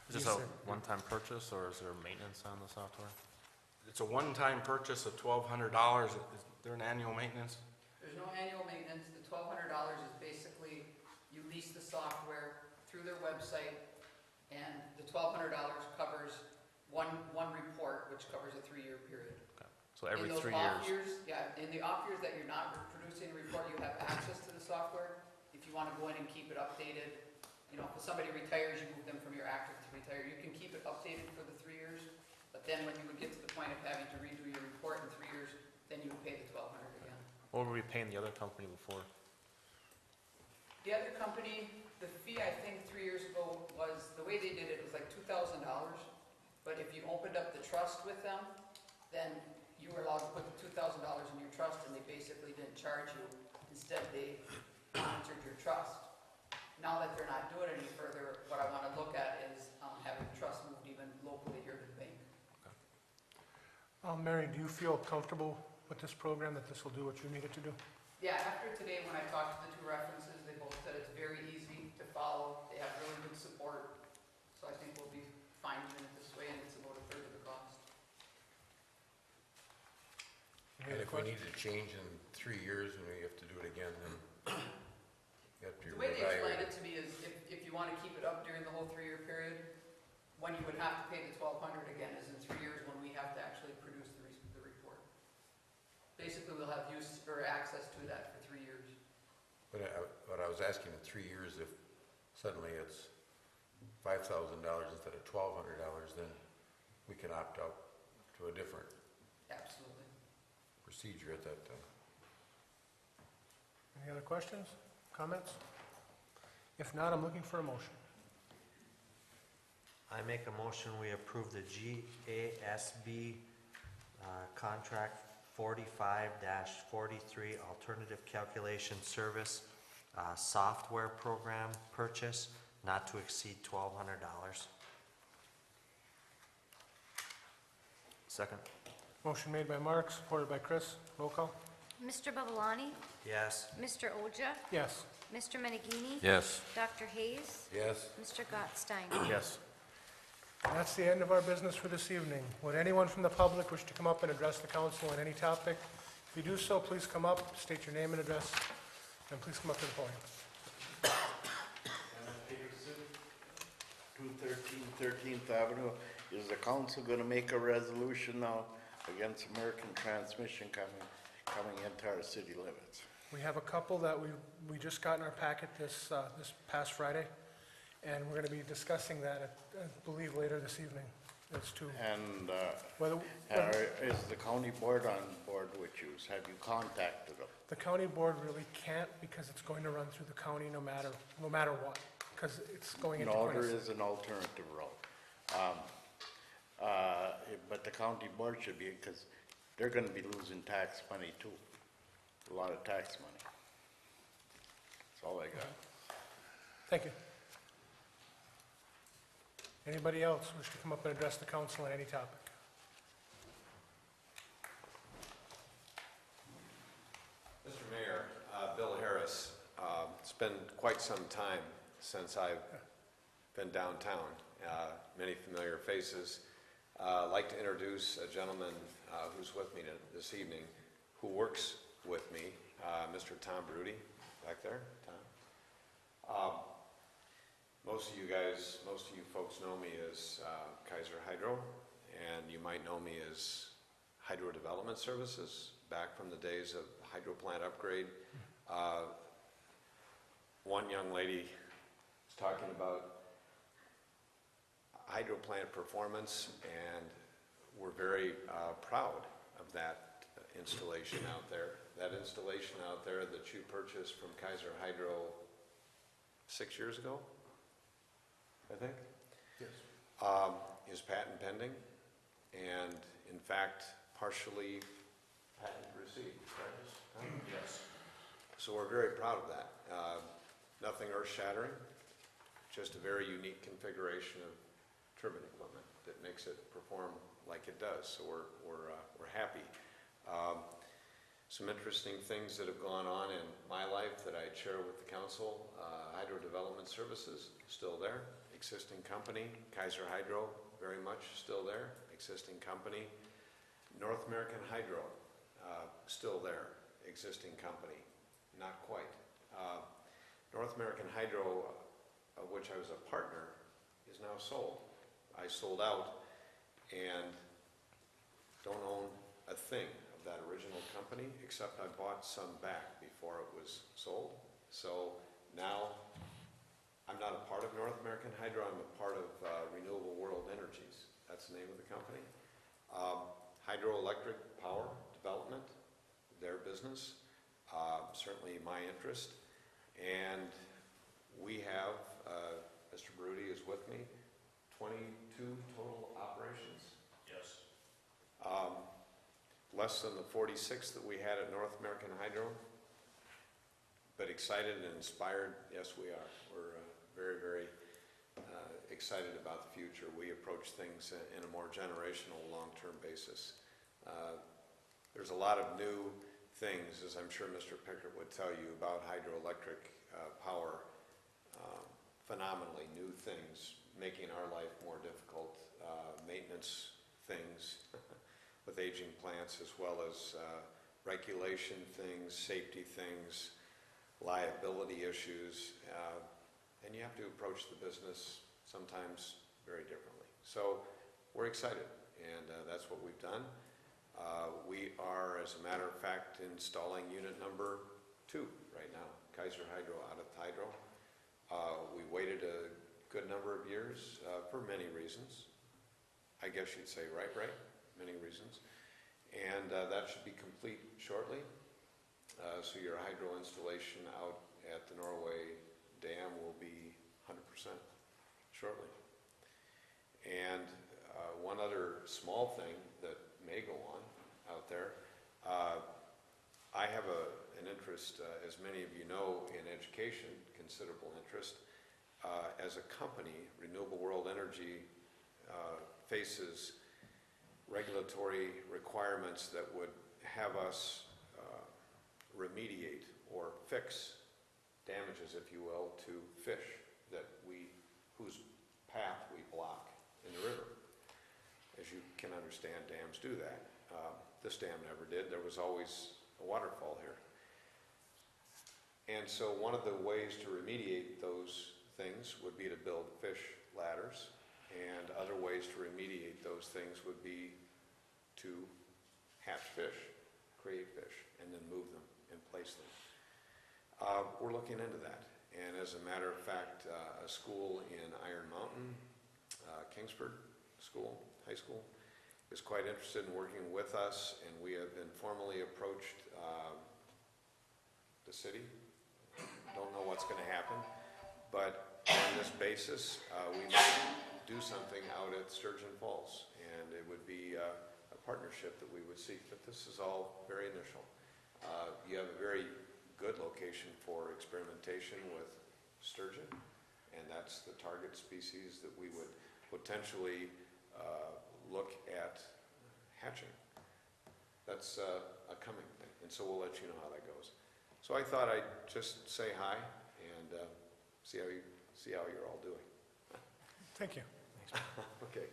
Is this a one-time purchase, or is there maintenance on the software? it's a one-time purchase of $1,200. Is there an annual maintenance? There's no annual maintenance. The $1,200 is basically, you lease the software through their website. And the $1,200 covers one report, which covers a 3-year period. Okay. So every In those 3 off years, years, yeah, in the off years that you're not producing a report, you have access to the software. If you want to go in and keep it updated, you know, if somebody retires, you move them from your active to retire. You can keep it updated for the 3 years, but then when you would get to the point of having to redo your report in 3 years, then you would pay the $1,200 again. what were we paying the other company before? The other company, the fee I think 3 years ago was, the way they did it was like $2,000. But if you opened up the trust with them, then you were allowed to put the $2,000 in your trust and they basically didn't charge you. Instead, they monitored your trust. Now that they're not doing it any further, what I want to look at is having the trust moved even locally here to the bank. Mary, do you feel comfortable with this program, that this will do what you need it to do? Yeah, after today, when I talked to the 2 references, they both said it's very easy to follow. They have really good support. So I think we'll be fine doing it this way, and it's about a third of the cost. And if we need to change in 3 years and we have to do it again, then you have to The way they explained reevaluate. it to me is if you want to keep it up during the whole 3-year period, when you would have to pay the $1,200 again is in 3 years when we have to actually produce the report. Basically, we'll have use or access to that for 3 years. But I was asking in 3 years, if suddenly it's $5,000 instead of $1,200, then we can opt out to a different Absolutely. procedure at that time. Any other questions, comments? If not, I'm looking for a motion. I make a motion, we approve the GASB contract 45-43 alternative calculation service software program purchase not to exceed $1,200. Second? Motion made by Mark, supported by Chris. Roll call. Mr. Babalani? Yes. Mr. Oja? Yes. Mr. Menegini? Yes. Dr. Hayes? Yes? Mr. Gottstein? Yes. That's the end of our business for this evening. Would anyone from the public wish to come up and address the council on any topic? If you do so, please come up, state your name and address, and please come up to the podium. 213 13th Avenue. Is the council going to make a resolution now against American Transmission coming into our city limits? We have a couple that we just got in our packet this past Friday, and we're going to be discussing that, I believe, later this evening. It's two. And Whether, is the county board on board with you? Have you contacted them? the county board really can't, because it's going to run through the county no matter what, because it's going into No, there 26. is an alternative route. But the county board should be, because they're going to be losing tax money too. A lot of tax money. That's all I got. Thank you. Anybody else wish to come up and address the council on any topic? Mr. Mayor, Bill Harris, it's been quite some time since I've been downtown. Many familiar faces. I'd like to introduce a gentleman who's with me this evening, who works with me, Mr. Tom Brody, back there. Tom. Most of you folks know me as Kaiser Hydro, and you might know me as Hydro Development Services, back from the days of hydro plant upgrade. One young lady was talking about hydro plant performance, and we're very proud of that installation out there. That installation out there that you purchased from Kaiser Hydro 6 years ago, I think? Yes. Is patent pending, and in fact, partially patent received, correct? Yes. So we're very proud of that. Nothing earth-shattering, just a very unique configuration of turbine equipment that makes it perform like it does. So we're happy. Some interesting things that have gone on in my life that I share with the council. Hydro Development Services, still there. Existing company. Kaiser Hydro, very much still there. Existing company. North American Hydro, still there. Existing company. Not quite. North American Hydro, of which I was a partner, is is now sold. I sold out and don't own a thing of that original company, except I bought some back before it was sold. So now I'm not a part of North American Hydro, I'm a part of Renewable World Energies. That's the name of the company. Hydroelectric power development, their business, certainly my interest. And we have, Mr. Baruti is with me, 22 total operations. Yes. Less than the 46 that we had at North American Hydro, but excited and inspired, yes we are. We're very, very excited about the future. We approach things in a more generational, long-term basis. There's a lot of new things, as I'm sure Mr. Pickert would tell you, about hydroelectric power. Phenomenally new things, making our life more difficult, maintenance things with aging plants, as well as regulation things, safety things, liability issues, and you have to approach the business sometimes very differently. So we're excited, and that's what we've done. We are, as a matter of fact, installing unit number 2 right now, Kaiser Hydro out of Hydro. We waited a good number of years for many reasons. I guess you'd say right, many reasons. And that should be complete shortly. So your hydro installation out at the Norway Dam will be 100% shortly. And one other small thing that may go on out there, I have an interest, as many of you know, in education, considerable interest. As a company, Renewable World Energy faces regulatory requirements that would have us remediate or fix damages, if you will, to fish whose path we block in the river. As you can understand, dams do that. This dam never did. There was always a waterfall here. And so one of the ways to remediate those things would be to build fish ladders, and other ways to remediate those things would be to hatch fish, create fish, and then move them and place them. We're looking into that. And as a matter of fact, a school in Iron Mountain, Kingsford School, high school, is quite interested in working with us, and we have been formally approached the city. Don't know what's going to happen, but on this basis, we might do something out at Sturgeon Falls, and it would be a partnership that we would seek, but this is all very initial. You have a very good location for experimentation with sturgeon, and that's the target species that we would potentially look at hatching. That's a coming thing, and so we'll let you know how that goes. So I thought I'd just say hi and see how you're all doing. Thank you. Okay,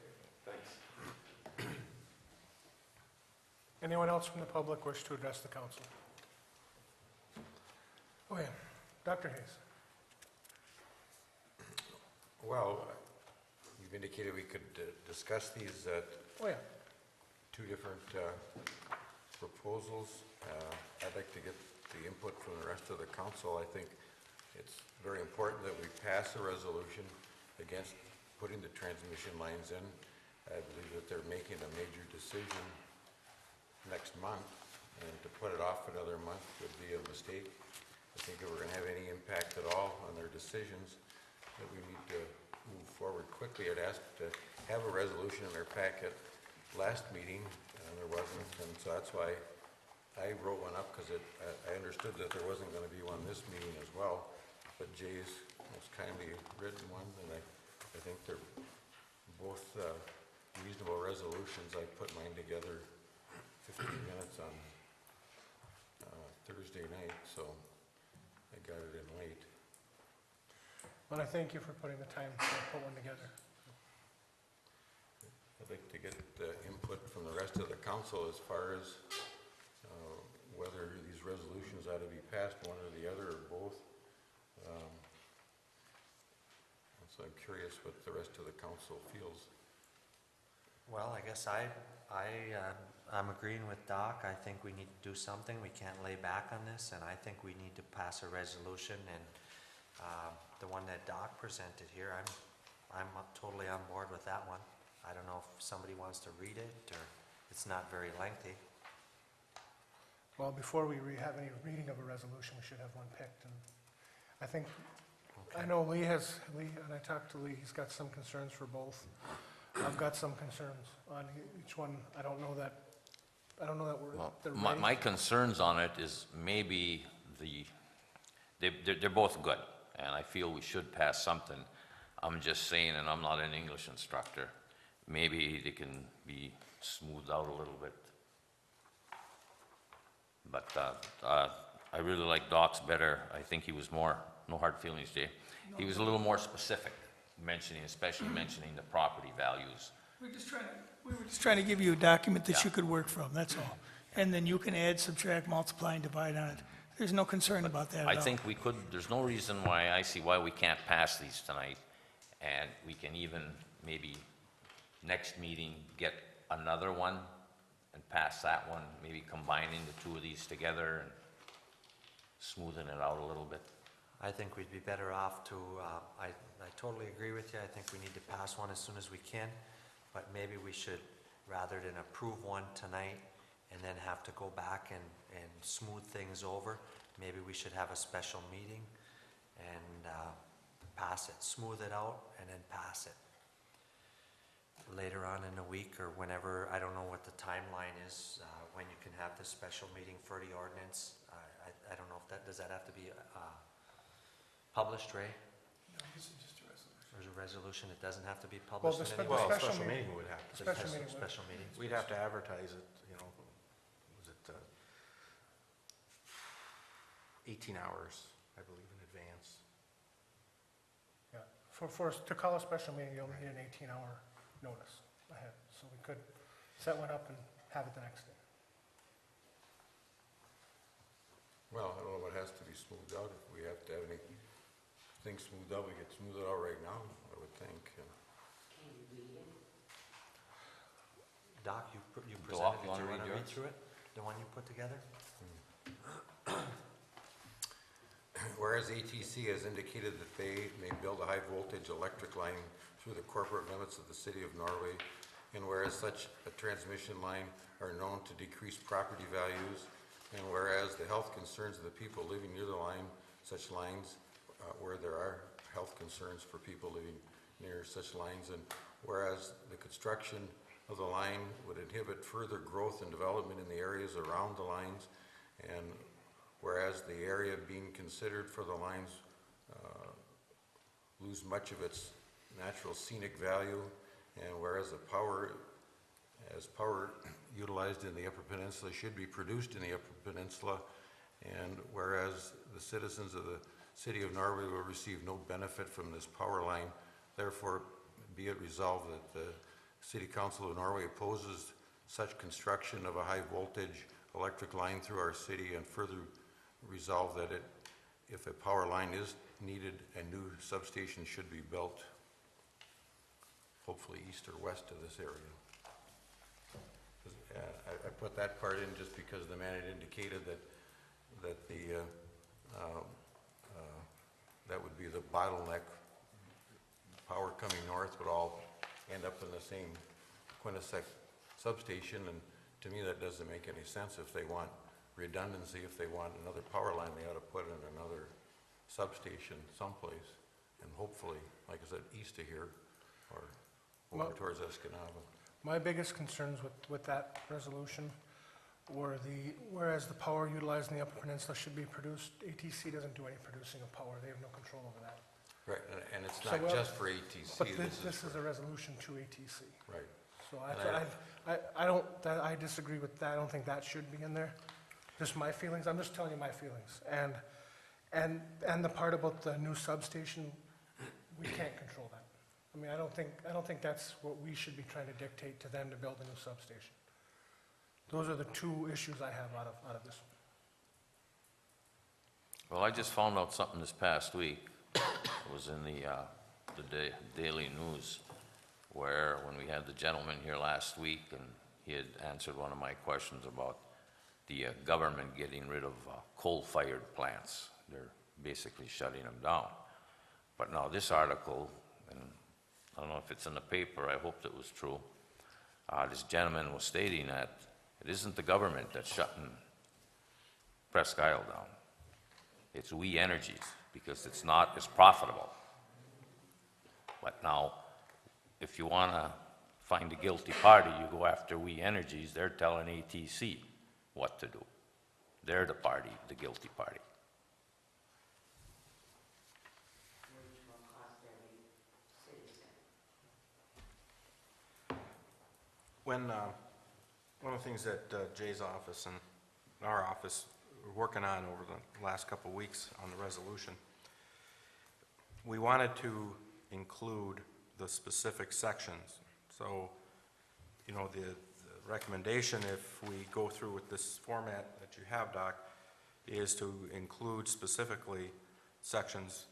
thanks. Anyone else from the public wish to address the council? Oh, yeah. Dr. Hayes. Well, you've indicated we could discuss these Oh, yeah. two different proposals. I'd like to get the input from the rest of the council. I think it's very important that we pass a resolution against putting the transmission lines in. I believe that they're making a major decision next month, and to put it off another month would be a mistake. I think if we're going to have any impact at all on their decisions, that we need to move forward quickly. I'd asked to have a resolution in their packet last meeting, and there wasn't, and so that's why I wrote one up, because I understood that there wasn't going to be one this meeting as well, but Jay's most kindly written one, and I think they're both reasonable resolutions. I put mine together 15 minutes on Thursday night, so I got it in late. Well, I thank you for putting the time to put one together. I'd like to get the input from the rest of the council as far as whether these resolutions ought to be passed, one or the other, or both. So I'm curious what the rest of the council feels. Well, I guess I'm agreeing with Doc. I think we need to do something. We can't lay back on this, and I think we need to pass a resolution, and the one that Doc presented here, I'm totally on board with that one. I don't know if somebody wants to read it, or it's not very lengthy. Well, before we have any reading of a resolution, we should have one picked, and I think, I know Lee, and I talked to Lee, he's got some concerns for both. I've got some concerns on each one. I don't know that Well, they're my, ready. my concerns on it is maybe they're both good, and I feel we should pass something. I'm just saying, and I'm not an English instructor, maybe they can be smoothed out a little bit. But I really like Doc's better. I think he was more, no hard feelings, Jay. He was a little more specific, especially mentioning the property values. We were just trying to give you a document that Yeah. you could work from, that's all. And then you can add, subtract, multiply, and divide on it. There's no concern about that at I all. think we could, there's no reason why I see why we can't pass these tonight. And we can even maybe next meeting get another one and pass that one, maybe combining the two of these together and smoothing it out a little bit. I think we'd be better off to, I totally agree with you. I think we need to pass one as soon as we can, but maybe we should, rather than approve one tonight and then have to go back and smooth things over, maybe we should have a special meeting and pass it, smooth it out, and then pass it later on in the week or whenever. I don't know what the timeline is, when you can have this special meeting for the ordinance. I don't know if does that have to be published, Ray? No, this is just a resolution. There's a resolution, it doesn't have to be Well, published the in spe- any the way? Well, special special meeting- meeting would have to. Special meeting would. Special meeting. We'd have to advertise it, was it 18 hours, I believe, in advance. Yeah, to call a special meeting, you only need an 18-hour notice ahead, so we could set one up and have it the next day. Well, I don't know what has to be smoothed out. If we have to have anything smoothed out, we could smooth it out right now, I would think. Doc, you Doc, presented it, you do wanna you read want to read yours? through it? The one you put together? Whereas ATC has indicated that they may build a high-voltage electric line through the corporate limits of the city of Norway, and whereas such a transmission line are known to decrease property values, and whereas the health concerns of the people living near the line, such lines, where there are health concerns for people living near such lines, and whereas the construction of the line would inhibit further growth and development in the areas around the lines, and whereas the area being considered for the lines lose much of its natural scenic value, and whereas power utilized in the Upper Peninsula should be produced in the Upper Peninsula, and whereas the citizens of the city of Norway will receive no benefit from this power line, therefore be it resolved that the City Council of Norway opposes such construction of a high voltage electric line through our city, and further resolve that if a power line is needed, a new substation should be built, hopefully east or west of this area. I put that part in just because the man had indicated that that would be the bottleneck. Power coming north would all end up in the same Quinnipiac substation, and to me that doesn't make any sense. If they want redundancy, if they want another power line, they ought to put in another substation someplace, and hopefully, like I said, east of here or over towards Escanaba. My biggest concerns with that resolution were whereas the power utilized in the Upper Peninsula should be produced, ATC doesn't do any producing of power. They have no control over that. Right, and it's So, not well, just for ATC. But this is a resolution to ATC. Right. So And I disagree with that. I don't think that should be in there. Just my feelings. I'm just telling you my feelings. And the part about the new substation, we can't control that. I mean, I don't think that's what we should be trying to dictate to them to build a new substation. Those are the two issues I have out of this one. Well, I just found out something this past week. It was in the the Daily News, where when we had the gentleman here last week, and he had answered one of my questions about the government getting rid of coal-fired plants. They're basically shutting them down. But now this article, and I don't know if it's in the paper, I hoped it was true, this gentleman was stating that it isn't the government that's shutting Presque Isle down. It's We Energies, because it's not as profitable. But now, if you want to find a guilty party, you go after We Energies. They're telling ATC what to do. They're the party, the guilty party. When, one of the things that Jay's office and our office were working on over the last couple of weeks on the resolution, we wanted to include the specific sections. So, you know, the recommendation, if we go through with this format that you have, Doc, is to include specifically sections,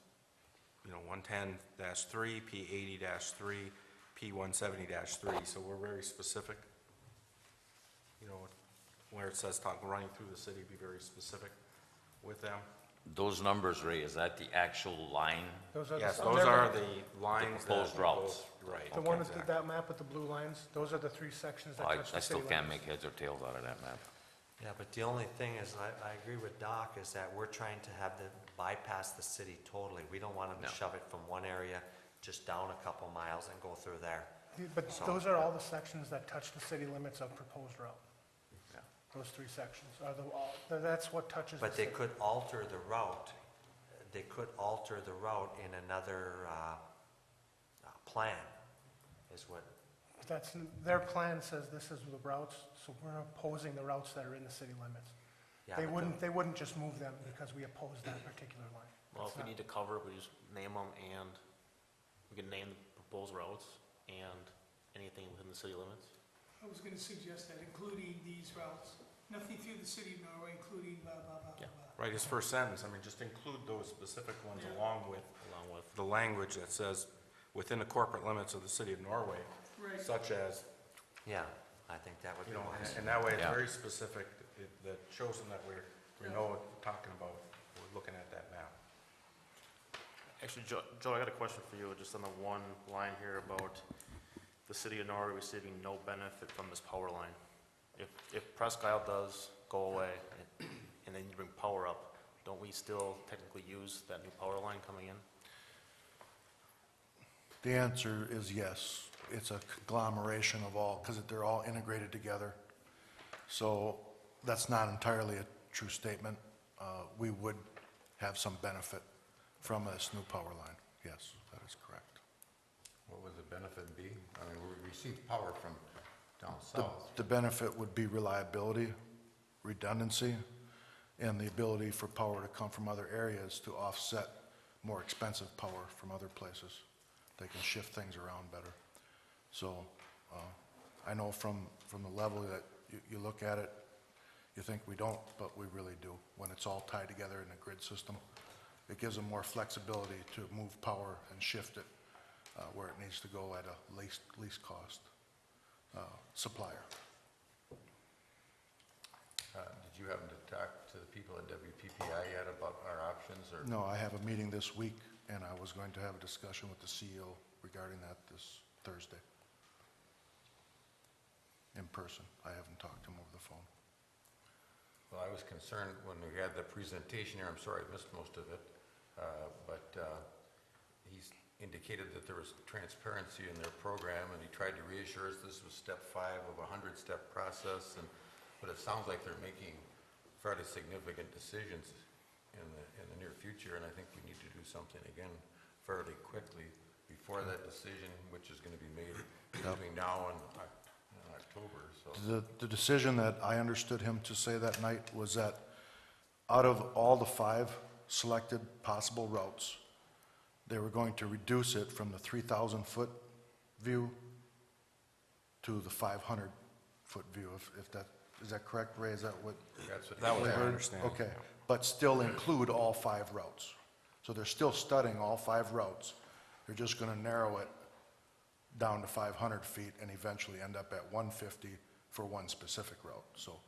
you know, 110-3, P80-3, P170-3, so we're very specific. You know, where it says talk running through the city, be very specific with them. Those numbers, Ray, is that the actual line? Those are Yes, the, those are the lines that proposed routes. go- Right. the one exactly. with that map with the blue lines, those are the three sections that I touch the I still city can't limits. make heads or tails out of that map. Yeah, but the only thing is, I agree with Doc, is that we're trying to have the, bypass the city totally. We don't want them No. to shove it from one area just down a couple miles and go through there. But So- those are all the sections that touch the city limits of proposed route. Yeah. Those three sections are that's what touches the But they city. could alter the route. They could alter the route in another plan, is what, That's, their plan says this is the routes, so we're opposing the routes that are in the city limits. yeah. They but the- wouldn't just move them because we oppose that particular line. Well, It's if we not- need to cover it, we just name them, and we can name the proposed routes and anything within the city limits. I was gonna suggest that, including these routes, nothing through the city of Norway, including blah, blah, blah, blah, Yeah. blah. Right, his first sentence, I mean, just include those specific ones Yeah. along with the language that says, within the corporate limits of the city of Norway, Right. such as, Yeah, I think that would be you know, wise. and that way it's Yeah. very specific, that shows them that we know what we're talking about, we're looking at that map. Actually, Joe, I got a question for you, just on the one line here about the city of Norway receiving no benefit from this power line. If Presque Isle does go away and then you bring power up, don't we still technically use that new power line coming in? The answer is yes. It's a conglomeration of all, because they're all integrated together. So that's not entirely a true statement. We would have some benefit from this new power line. Yes, that is correct. What would the benefit be? I mean, we receive power from down The- south. The benefit would be reliability, redundancy, and the ability for power to come from other areas to offset more expensive power from other places. They can shift things around better. So I know from the level that you look at it, you think we don't, but we really do. When it's all tied together in a grid system, it gives them more flexibility to move power and shift it where it needs to go at a least cost supplier. Did you happen to talk to the people at WPPI yet about our options, or? No, I have a meeting this week, and I was going to have a discussion with the CEO regarding that this Thursday. In person. I haven't talked to him over the phone. Well, I was concerned when we had the presentation here, I'm sorry I missed most of it, but he's indicated that there was transparency in their program, and he tried to reassure us this was step 5 of a 100-step process, but it sounds like they're making fairly significant decisions in the near future, and I think we need to do something again fairly quickly before that decision, which is going to be made between now and October, so. The decision that I understood him to say that night was that out of all the 5 selected possible routes, they were going to reduce it from the 3,000-foot view to the 500-foot view, if that, is that correct, Ray? Is that what? That was we my heard? understanding. Okay, but still include all 5 routes. So they're still studying all 5 routes. They're just gonna narrow it down to 500 feet and eventually end up at 150 for one specific route. So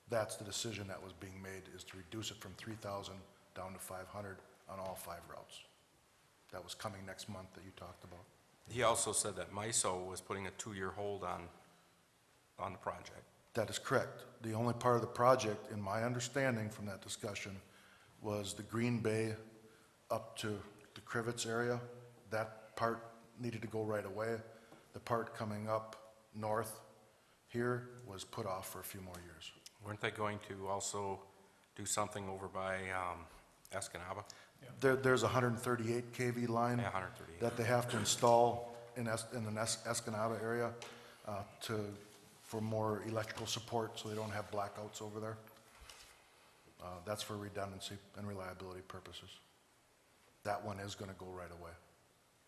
that's the decision that was being made, is to reduce it from 3,000 down to 500 on all 5 routes. That was coming next month that you talked about. He also said that MISO was putting a 2-year hold on the project. That is correct. The only part of the project, in my understanding from that discussion, was the Green Bay up to the Crivets area. That part needed to go right away. The part coming up north here was put off for a few more years. Weren't they going to also do something over by Escanaba? There's a 138 kV line Yeah, 138. that they have to install in the Escanaba area for more electrical support, so they don't have blackouts over there. That's for redundancy and reliability purposes. That one is gonna go right away.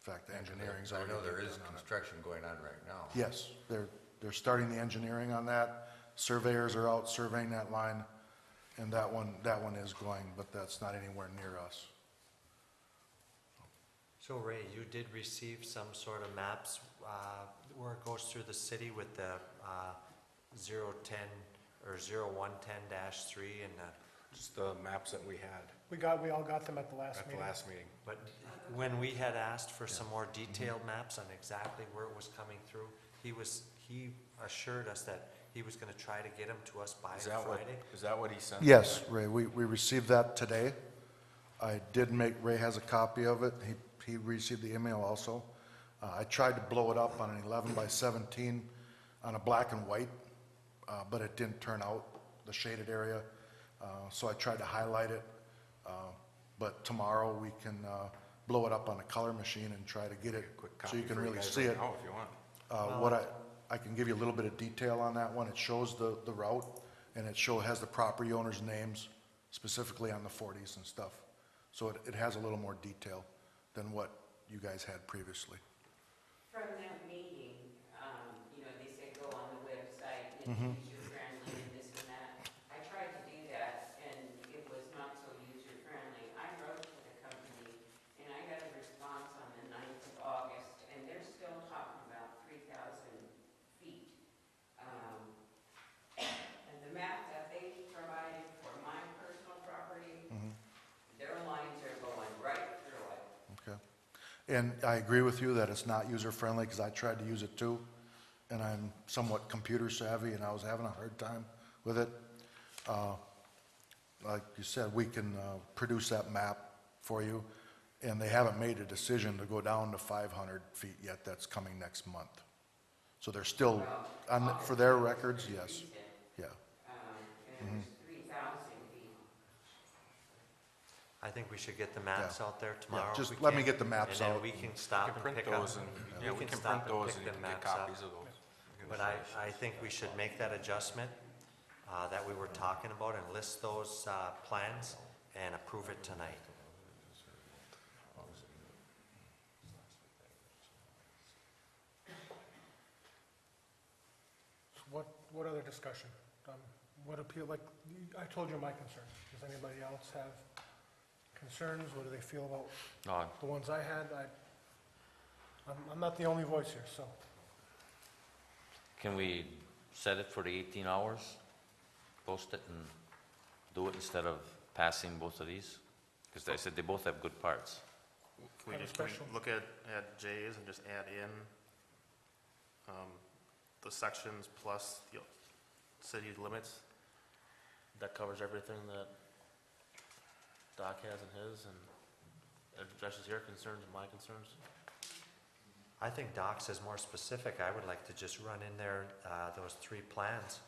In fact, the engineering's I already know there done is on it. construction going on right now. Yes, they're starting the engineering on that. Surveyors are out surveying that line, and that one is going, but that's not anywhere near us. So Ray, you did receive some sort of maps where it goes through the city with the 010 or 0110-3 and Just the maps that we had We all got them at the last at the meeting. last meeting. but when we had asked for some more detailed maps on exactly where it was coming through, he assured us that he was gonna try to get them to us by Friday. Is that what he sent? Yes, Ray, we received that today. I did Ray has a copy of it. He received the email also. I tried to blow it up on an 11 by 17 on a black and white, but it didn't turn out, the shaded area. So I tried to highlight it. But tomorrow we can blow it up on a color machine and try to get it so you can really see it. Oh, if you want. What I can give you a little bit of detail on that one. It shows the route, and it has the property owners' names, specifically on the 40s and stuff. So it has a little more detail than what you guys had previously. From that meeting, they said go on the website and it's user-friendly and this and that. I tried to do that and it was not so user-friendly. I wrote to the company and I got a response on the 9th of August and they're still talking about 3,000 feet. And the map that they provided for my personal property, their lines are going right through it. Okay. And I agree with you that it's not user-friendly, because I tried to use it too, and I'm somewhat computer savvy, and I was having a hard time with it. Like you said, we can produce that map for you, and they haven't made a decision to go down to 500 feet yet. That's coming next month. So they're still, for their records, yes. Yeah. And it was 3,000 feet. I think we should get the maps out there tomorrow. if just we let me can, get the maps And out. then we can stop You can and print pick up. those and, yeah, we can print stop those pick and you the can get maps up. copies of those. But I think we should make that adjustment that we were talking about and list those plans and approve it tonight. So what other discussion? What appeal, like, I told you my concerns. Does anybody else have concerns? What do they feel about No, the ones I had? I'm not the only voice here, so. can we set it for the 18 hours? Post it and do it instead of passing both of these? Because they said they both have good parts. Can we Have a just special- look at J's and just add in the sections plus the city limits? That covers everything that Doc has in his and addresses your concerns and my concerns. I think Doc's is more specific. I would like to just run in there those 3 plans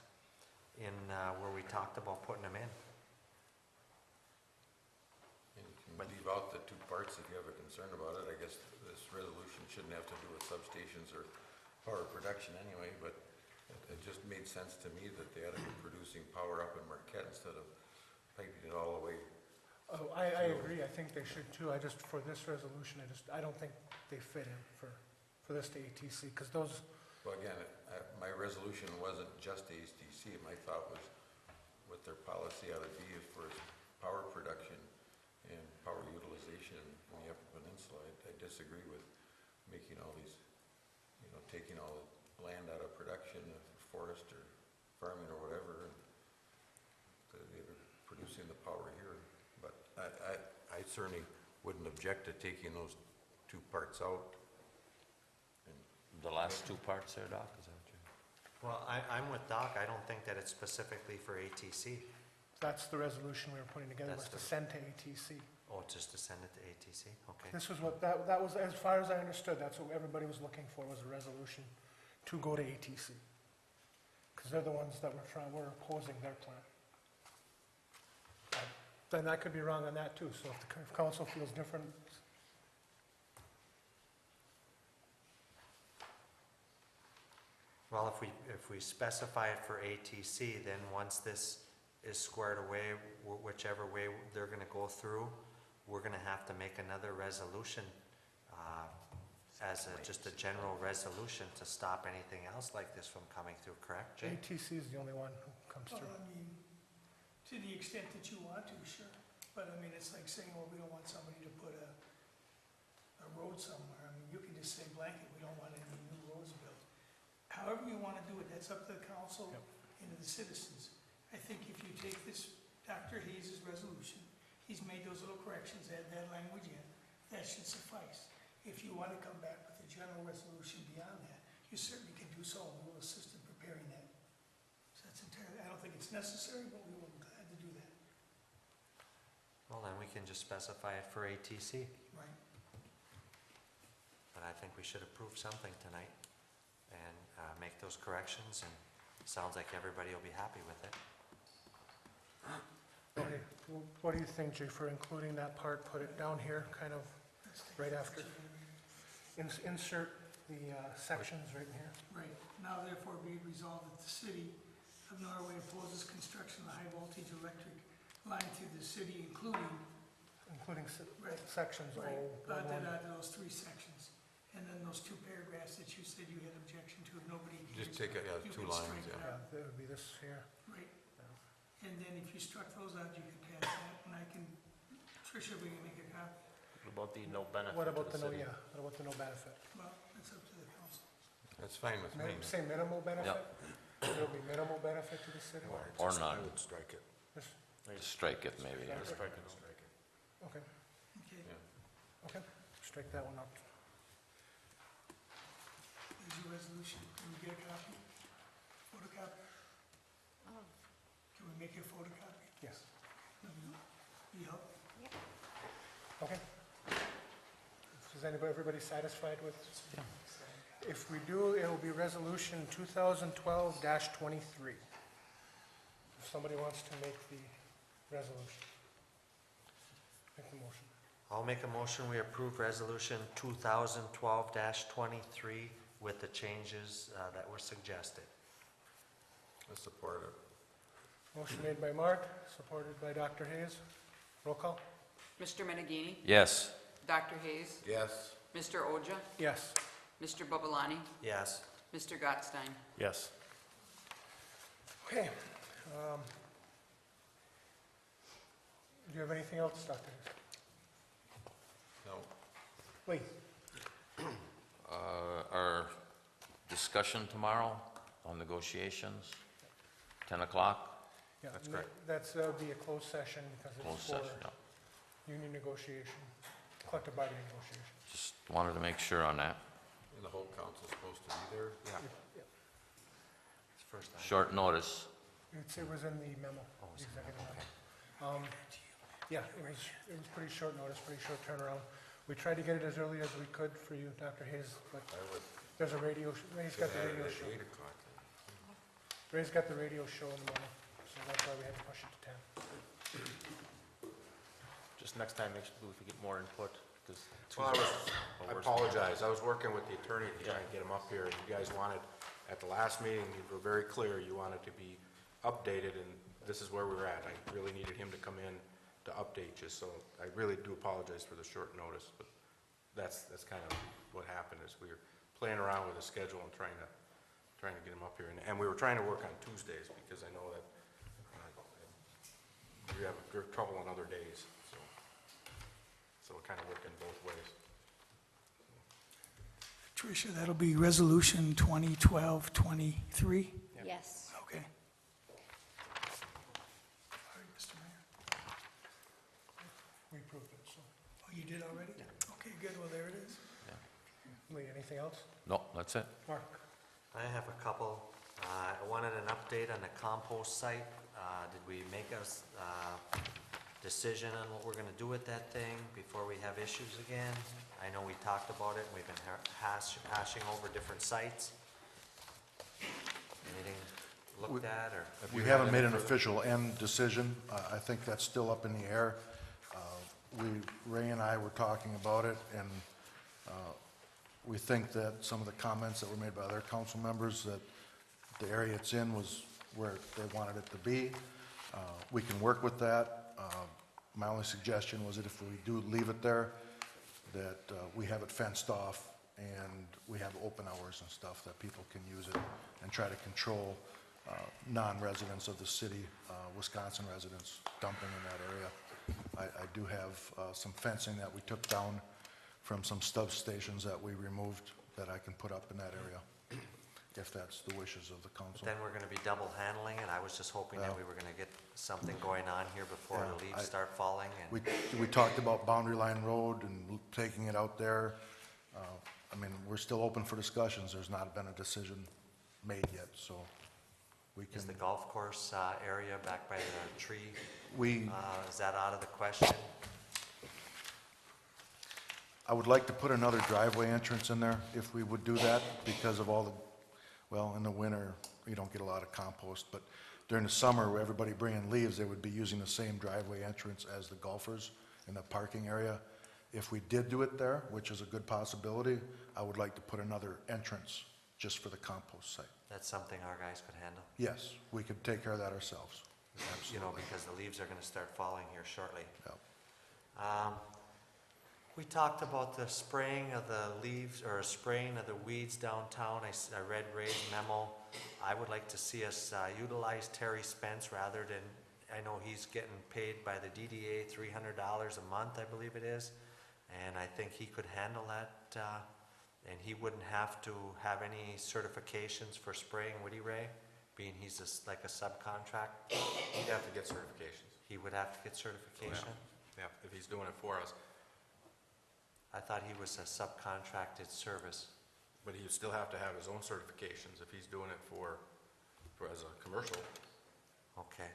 in where we talked about putting them in. And you can leave out the 2 parts if you have a concern about it. I guess this resolution shouldn't have to do with substations or power production anyway, but it just made sense to me that they ought to be producing power up in Marquette instead of piping it all the way. Oh, I agree. I think they should too. For this resolution, I don't think they fit in for this to ATC, because those, Well, again, my resolution wasn't just ASTC. My thought was what their policy ought to be for power production and power utilization in the Upper Peninsula. I disagree with making all these, taking all the land out of production, forest or farming or whatever, and they're producing the power here. But I certainly wouldn't object to taking those two parts out. The last two parts there, Doc, is that what you? Well, I'm with Doc. I don't think that it's specifically for ATC. That's the resolution we were putting together, was That's to the- send to ATC. Oh, just to send it to ATC? Okay. This was what, that was, as far as I understood, that's what everybody was looking for, was a resolution to go to ATC. Because they're the ones that were opposing their plan. Then I could be wrong on that too, so if council feels different. Well, if we specify it for ATC, then once this is squared away, whichever way they're gonna go through, we're gonna have to make another resolution, as just a general resolution to stop anything else like this from coming through, correct, Jay? ATC is the only one who comes Well, through. I mean, to the extent that you want to, sure. But I mean, it's like saying, well, we don't want somebody to put a road somewhere. I mean, you can just say blanket, we don't want any new roads built. However you want to do it, that's up to the council and to the citizens. I think if you take this, Dr. Hayes' resolution, he's made those little corrections, add that language in, that should suffice. If you want to come back with a general resolution beyond that, you certainly can do so, and we'll assist in preparing that. So that's entirely, I don't think it's necessary, but we will be glad to do that. Well, then we can just specify it for ATC. Right. But I think we should approve something tonight and make those corrections, and it sounds like everybody will be happy with it. Okay, what do you think, Jay, for including that part, put it down here, kind of right after? Insert the sections right in here. Right. Now therefore be it resolved that the city of Norway opposes construction of the high voltage electric line through the city, including, Right, sections, right, one. those three sections. And then those two paragraphs that you said you had objection to, if nobody Just hears, take it, you two can lines, strike it yeah. out. That would be this here. Right. And then if you struck those out, you could pass that, and I can, Tricia, we can make a copy. What about the no benefit What to about the the no, city? yeah, what about the no benefit? Well, that's up to the council. That's fine with me. Say minimal benefit? It'll be minimal benefit to the city? Or none. I would strike it. Strike it maybe. Yeah, strike it. Okay, Okay, Yeah. okay, strike that one up. there's your resolution. Can we get a copy? Photocopy? Oh, Can we make you a photocopy? Yes, You help? okay. Is everybody satisfied with? If we do, it'll be resolution 2012-23. If somebody wants to make the resolution. Make the motion. I'll make a motion, we approve resolution 2012-23 with the changes that were suggested. I support it. Motion made by Mark, supported by Dr. Hayes. Roll call? Mr. Menegini? Yes. Dr. Hayes? Yes. Mr. Oja? Yes. Mr. Babalani? Yes. Mr. Gottstein? Yes. Okay. Do you have anything else, Dr. Hayes? No. Please. Our discussion tomorrow on negotiations, 10 o'clock, Yeah, That's correct. That would be a closed session because closed it's session. for yeah. union negotiation, collective bargaining negotiation. Just wanted to make sure on that. And the whole council's supposed to be there? Yeah. It's first time. Short notice. It was in the memo, Oh, the it's in the executive memo, memo. Yeah, it was pretty short notice, pretty short turnaround. We tried to get it as early as we could for you, Dr. Hayes, but I would there's a radio, Ray's got the have it radio at show. 8 o'clock. Ray's got the radio show in the morning, so that's why we had to push it to 10. Just next time, make sure we get more input, because. Well, I apologize, I was working with the attorney to try and get him up here, and you guys wanted, at the last meeting, you were very clear, you wanted to be updated, and this is where we were at. I really needed him to come in to update you, so I really do apologize for the short notice, but that's kind of what happened, is we were playing around with the schedule and trying to get him up here, and we were trying to work on Tuesdays, because I know that you have trouble on other days, so it kind of worked in both ways. Tricia, that'll be Resolution 2012-23? Yes. Okay. All right, Mr. Mayor. We approved it, so. Oh, you did already? Okay, good, well, there it is. Lee, anything else? No, that's it. Mark? I have a couple. I wanted an update on the compost site. Did we make a decision on what we're gonna do with that thing before we have issues again? I know we talked about it, and we've been hashing over different sites. Anything looked at, or? We haven't made an official end decision. I think that's still up in the air. Ray and I were talking about it, and we think that some of the comments that were made by other council members, that the area it's in was where they wanted it to be. We can work with that. My only suggestion was that if we do leave it there, that we have it fenced off and we have open hours and stuff that people can use it, and try to control non-residents of the city, Wisconsin residents dumping in that area. I do have some fencing that we took down from some substations that we removed that I can put up in that area, if that's the wishes of the council. Then we're gonna be double handling it. I was just hoping that we were gonna get something going on here before Yeah, the leaves start falling, and We talked about Boundary Line Road and taking it out there. I mean, we're still open for discussions. There's not been a decision made yet, so we can. is the golf course area back by the tree, We, is that out of the question? I would like to put another driveway entrance in there if we would do that, because of all the, well, in the winter, you don't get a lot of compost, but during the summer, where everybody bringing leaves, they would be using the same driveway entrance as the golfers in the parking area. If we did do it there, which is a good possibility, I would like to put another entrance just for the compost site. That's something our guys could handle, Yes, we could take care of that ourselves. you know, Absolutely. because the leaves are gonna start falling here shortly. Yep. We talked about the spraying of the leaves, or spraying of the weeds downtown. I read Ray's memo. I would like to see us utilize Terry Spence rather than, I know he's getting paid by the DDA $300 a month, I believe it is. And I think he could handle that, and he wouldn't have to have any certifications for spraying, would he, Ray? Being he's just like a subcontract, He'd have to get certifications. he would have to get certification? Yeah, if he's doing it for us. I thought he was a subcontracted service. But he'd still have to have his own certifications if he's doing it for as a commercial. Okay.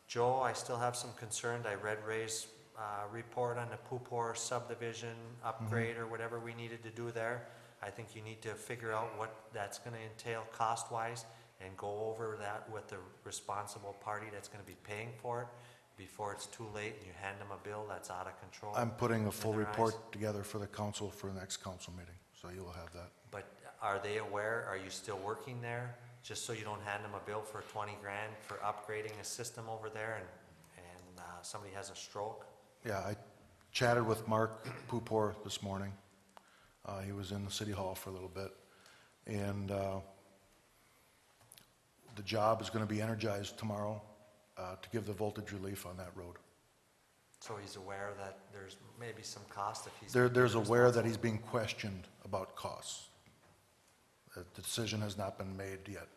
Joe, I still have some concern. I read Ray's report on the Pupor subdivision upgrade or whatever we needed to do there. I think you need to figure out what that's gonna entail cost-wise and go over that with the responsible party that's gonna be paying for it before it's too late and you hand them a bill that's out of control. I'm putting a full in their eyes. report together for the council for the next council meeting, so you will have that. But are they aware, are you still working there? Just so you don't hand them a bill for 20 grand for upgrading a system over there and somebody has a stroke? Yeah, I chatted with Mark Pupor this morning. He was in the city hall for a little bit. And the job is gonna be energized tomorrow to give the voltage relief on that road. So he's aware that there's maybe some cost if he's... There's aware that he's being questioned about costs. The decision has not been made yet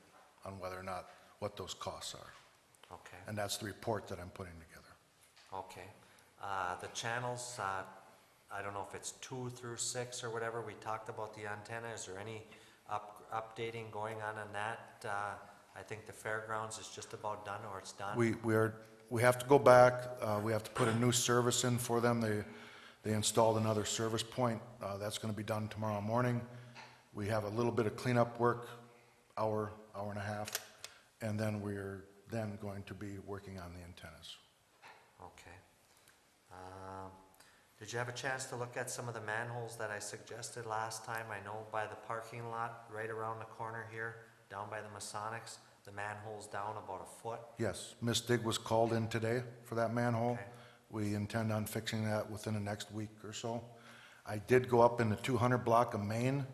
on whether or not, what those costs are. Okay, And that's the report that I'm putting together. okay. The channels, I don't know if it's 2 through 6 or whatever, we talked about the antenna. Is there any updating going on that? I think the fairgrounds is just about done, or it's done. We have to go back, we have to put a new service in for them. They installed another service point. That's gonna be done tomorrow morning. We have a little bit of cleanup work, hour and a half, and then we're then going to be working on the antennas. Okay. Did you have a chance to look at some of the manholes that I suggested last time? I know by the parking lot, right around the corner here, down by the Masonics, the manhole's down about a foot. Yes, Miss Dig was called in today for that manhole. Okay. We intend on fixing that within the next week or so. I did go up in the 200 block of Main,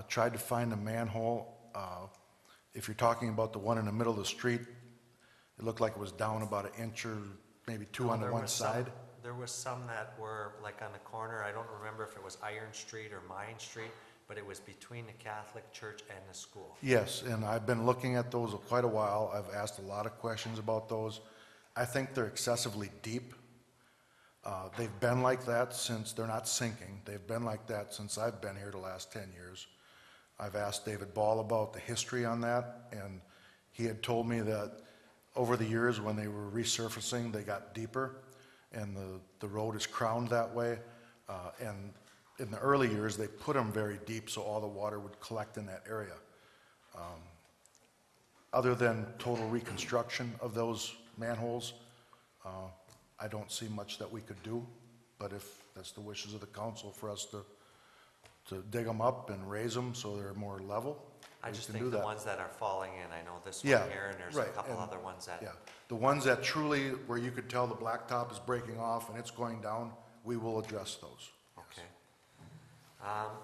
tried to find a manhole. If you're talking about the one in the middle of the street, it looked like it was down about an inch or maybe two on the one side. there was some that were like on the corner, I don't remember if it was Iron Street or Mine Street, but it was between the Catholic church and the school. Yes, and I've been looking at those quite a while. I've asked a lot of questions about those. I think they're excessively deep. They've been like that since, they're not sinking, they've been like that since I've been here the last 10 years. I've asked David Ball about the history on that, and he had told me that over the years when they were resurfacing, they got deeper, and the road is crowned that way. And in the early years, they put them very deep so all the water would collect in that area. Other than total reconstruction of those manholes, I don't see much that we could do, but if that's the wishes of the council for us to dig them up and raise them so they're more level, I we just can do think the that. ones that are falling in, I know this Yeah, one here, and there's a right, couple and- other ones that. Yeah, the ones that truly, where you could tell the blacktop is breaking off and it's going down, we will address those. Okay.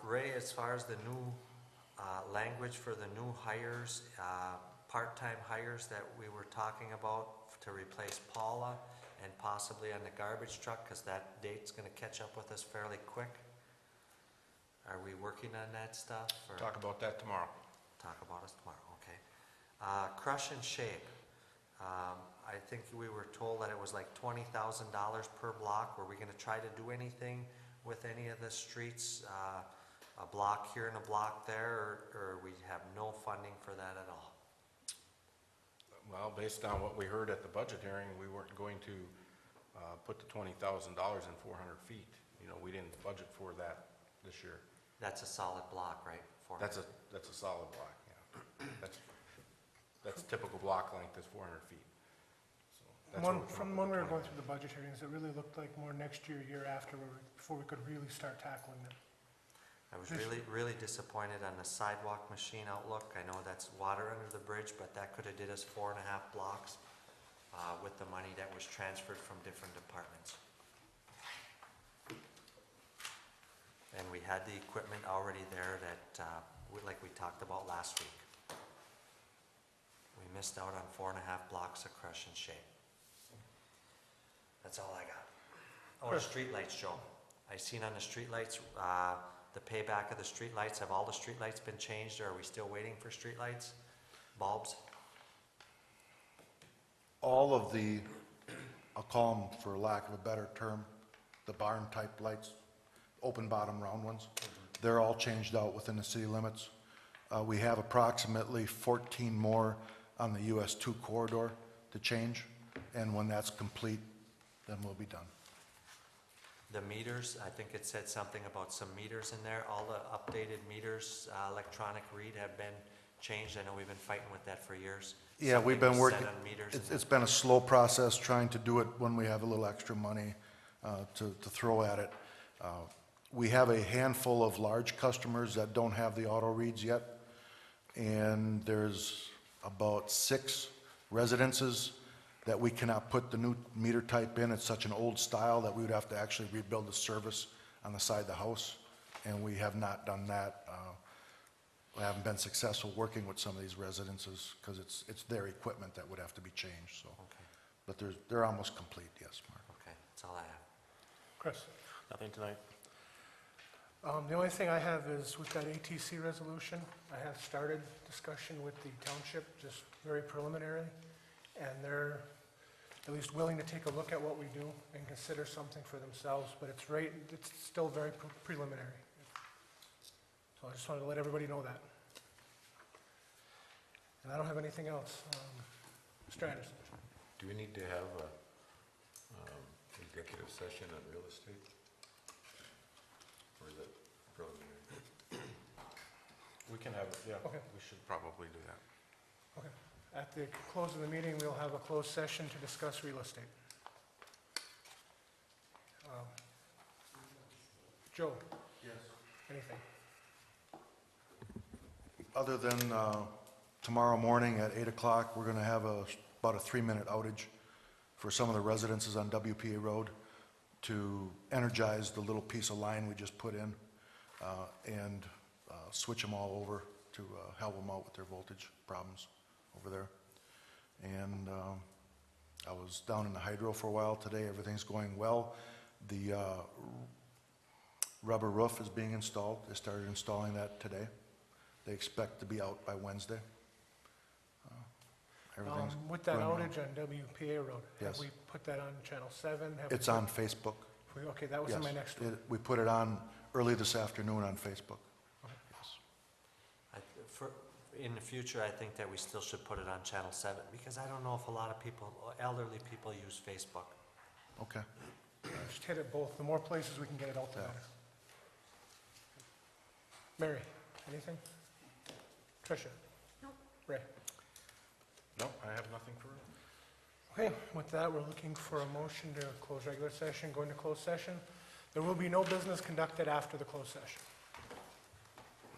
Ray, as far as the new language for the new hires, part-time hires that we were talking about to replace Paula and possibly on the garbage truck, because that date's gonna catch up with us fairly quick. Are we working on that stuff? Or Talk about that tomorrow. talk about it tomorrow, okay. Crush and shape. I think we were told that it was like $20,000 per block. Were we gonna try to do anything with any of the streets? A block here and a block there, or we have no funding for that at all? Well, based on what we heard at the budget hearing, we weren't going to put the $20,000 in 400 feet. You know, we didn't budget for that this year. That's a solid block, right? That's a solid block, yeah. That's typical block length is 400 feet. So that's what we From come when up we were with going through the budget hearings, it really looked like more next year, year after, before we could really start tackling them. I was really disappointed on the sidewalk machine outlook. I know that's water under the bridge, but that could have did us 4.5 blocks with the money that was transferred from different departments. And we had the equipment already there that, like we talked about last week. We missed out on 4.5 blocks of crush and shape. That's all I got. Oh, the streetlights, Joe. I seen on the streetlights, the payback of the streetlights. Have all the streetlights been changed, or are we still waiting for streetlights? Bulbs? All of the, I'll call them for lack of a better term, the barn type lights, open bottom round ones, they're all changed out within the city limits. We have approximately 14 more on the US 2 corridor to change, and when that's complete, then we'll be done. The meters, I think it said something about some meters in there. All the updated meters, electronic read have been changed. I know we've been fighting with that for years. Yeah, we've Something been was working, said on meters and it's been a slow process trying to do it when we have a little extra money to throw at it. We have a handful of large customers that don't have the auto reads yet, and there's about 6 residences that we cannot put the new meter type in. It's such an old style that we would have to actually rebuild the service on the side of the house, and we have not done that. We haven't been successful working with some of these residences because it's their equipment that would have to be changed, so. Okay. But they're almost complete, yes, Mark. Okay, that's all I have. Chris? Nothing tonight. The only thing I have is with that ATC resolution, I have started discussion with the township, just very preliminary, and they're at least willing to take a look at what we do and consider something for themselves, but it's still very preliminary. So I just wanted to let everybody know that. And I don't have anything else. Mr. Anderson? Do we need to have a executive session on real estate? Or is it preliminary? We can have, yeah, Okay. we should probably do that. Okay. At the close of the meeting, we'll have a closed session to discuss real estate. Joe? Yes. Anything? Other than tomorrow morning at 8 o'clock, we're going to have about a 3-minute outage for some of the residences on WPA Road to energize the little piece of line we just put in and switch them all over to help them out with their voltage problems over there. And I was down in the hydro for a while today. Everything's going well. The rubber roof is being installed. They started installing that today. They expect to be out by Wednesday. Everything's With that going well. outage on WPA Road, have Yes. we put that on Channel 7? Have It's we- on Facebook. Okay, that was in my Yes. next one. We put it on early this afternoon on Facebook. Yes. In the future, I think that we still should put it on Channel 7, because I don't know if a lot of people, elderly people use Facebook. Okay. Just hit it both. The more places we can get it out, the Yeah. better. Mary, anything? Tricia? Nope. Ray? No, I have nothing for it. Okay, with that, we're looking for a motion to close regular session, go into closed session. There will be no business conducted after the closed session.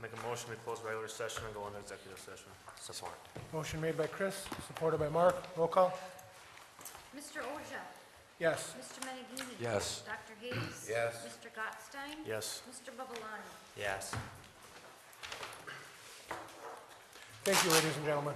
Make a motion to close regular session and go into executive session. Support. Motion made by Chris, supported by Mark. Roll call? Mr. Oja? Yes. Mr. Menegini? Yes. Dr. Hayes? Yes. Mr. Gottstein? Yes. Mr. Babalani? Yes. Thank you, ladies and gentlemen.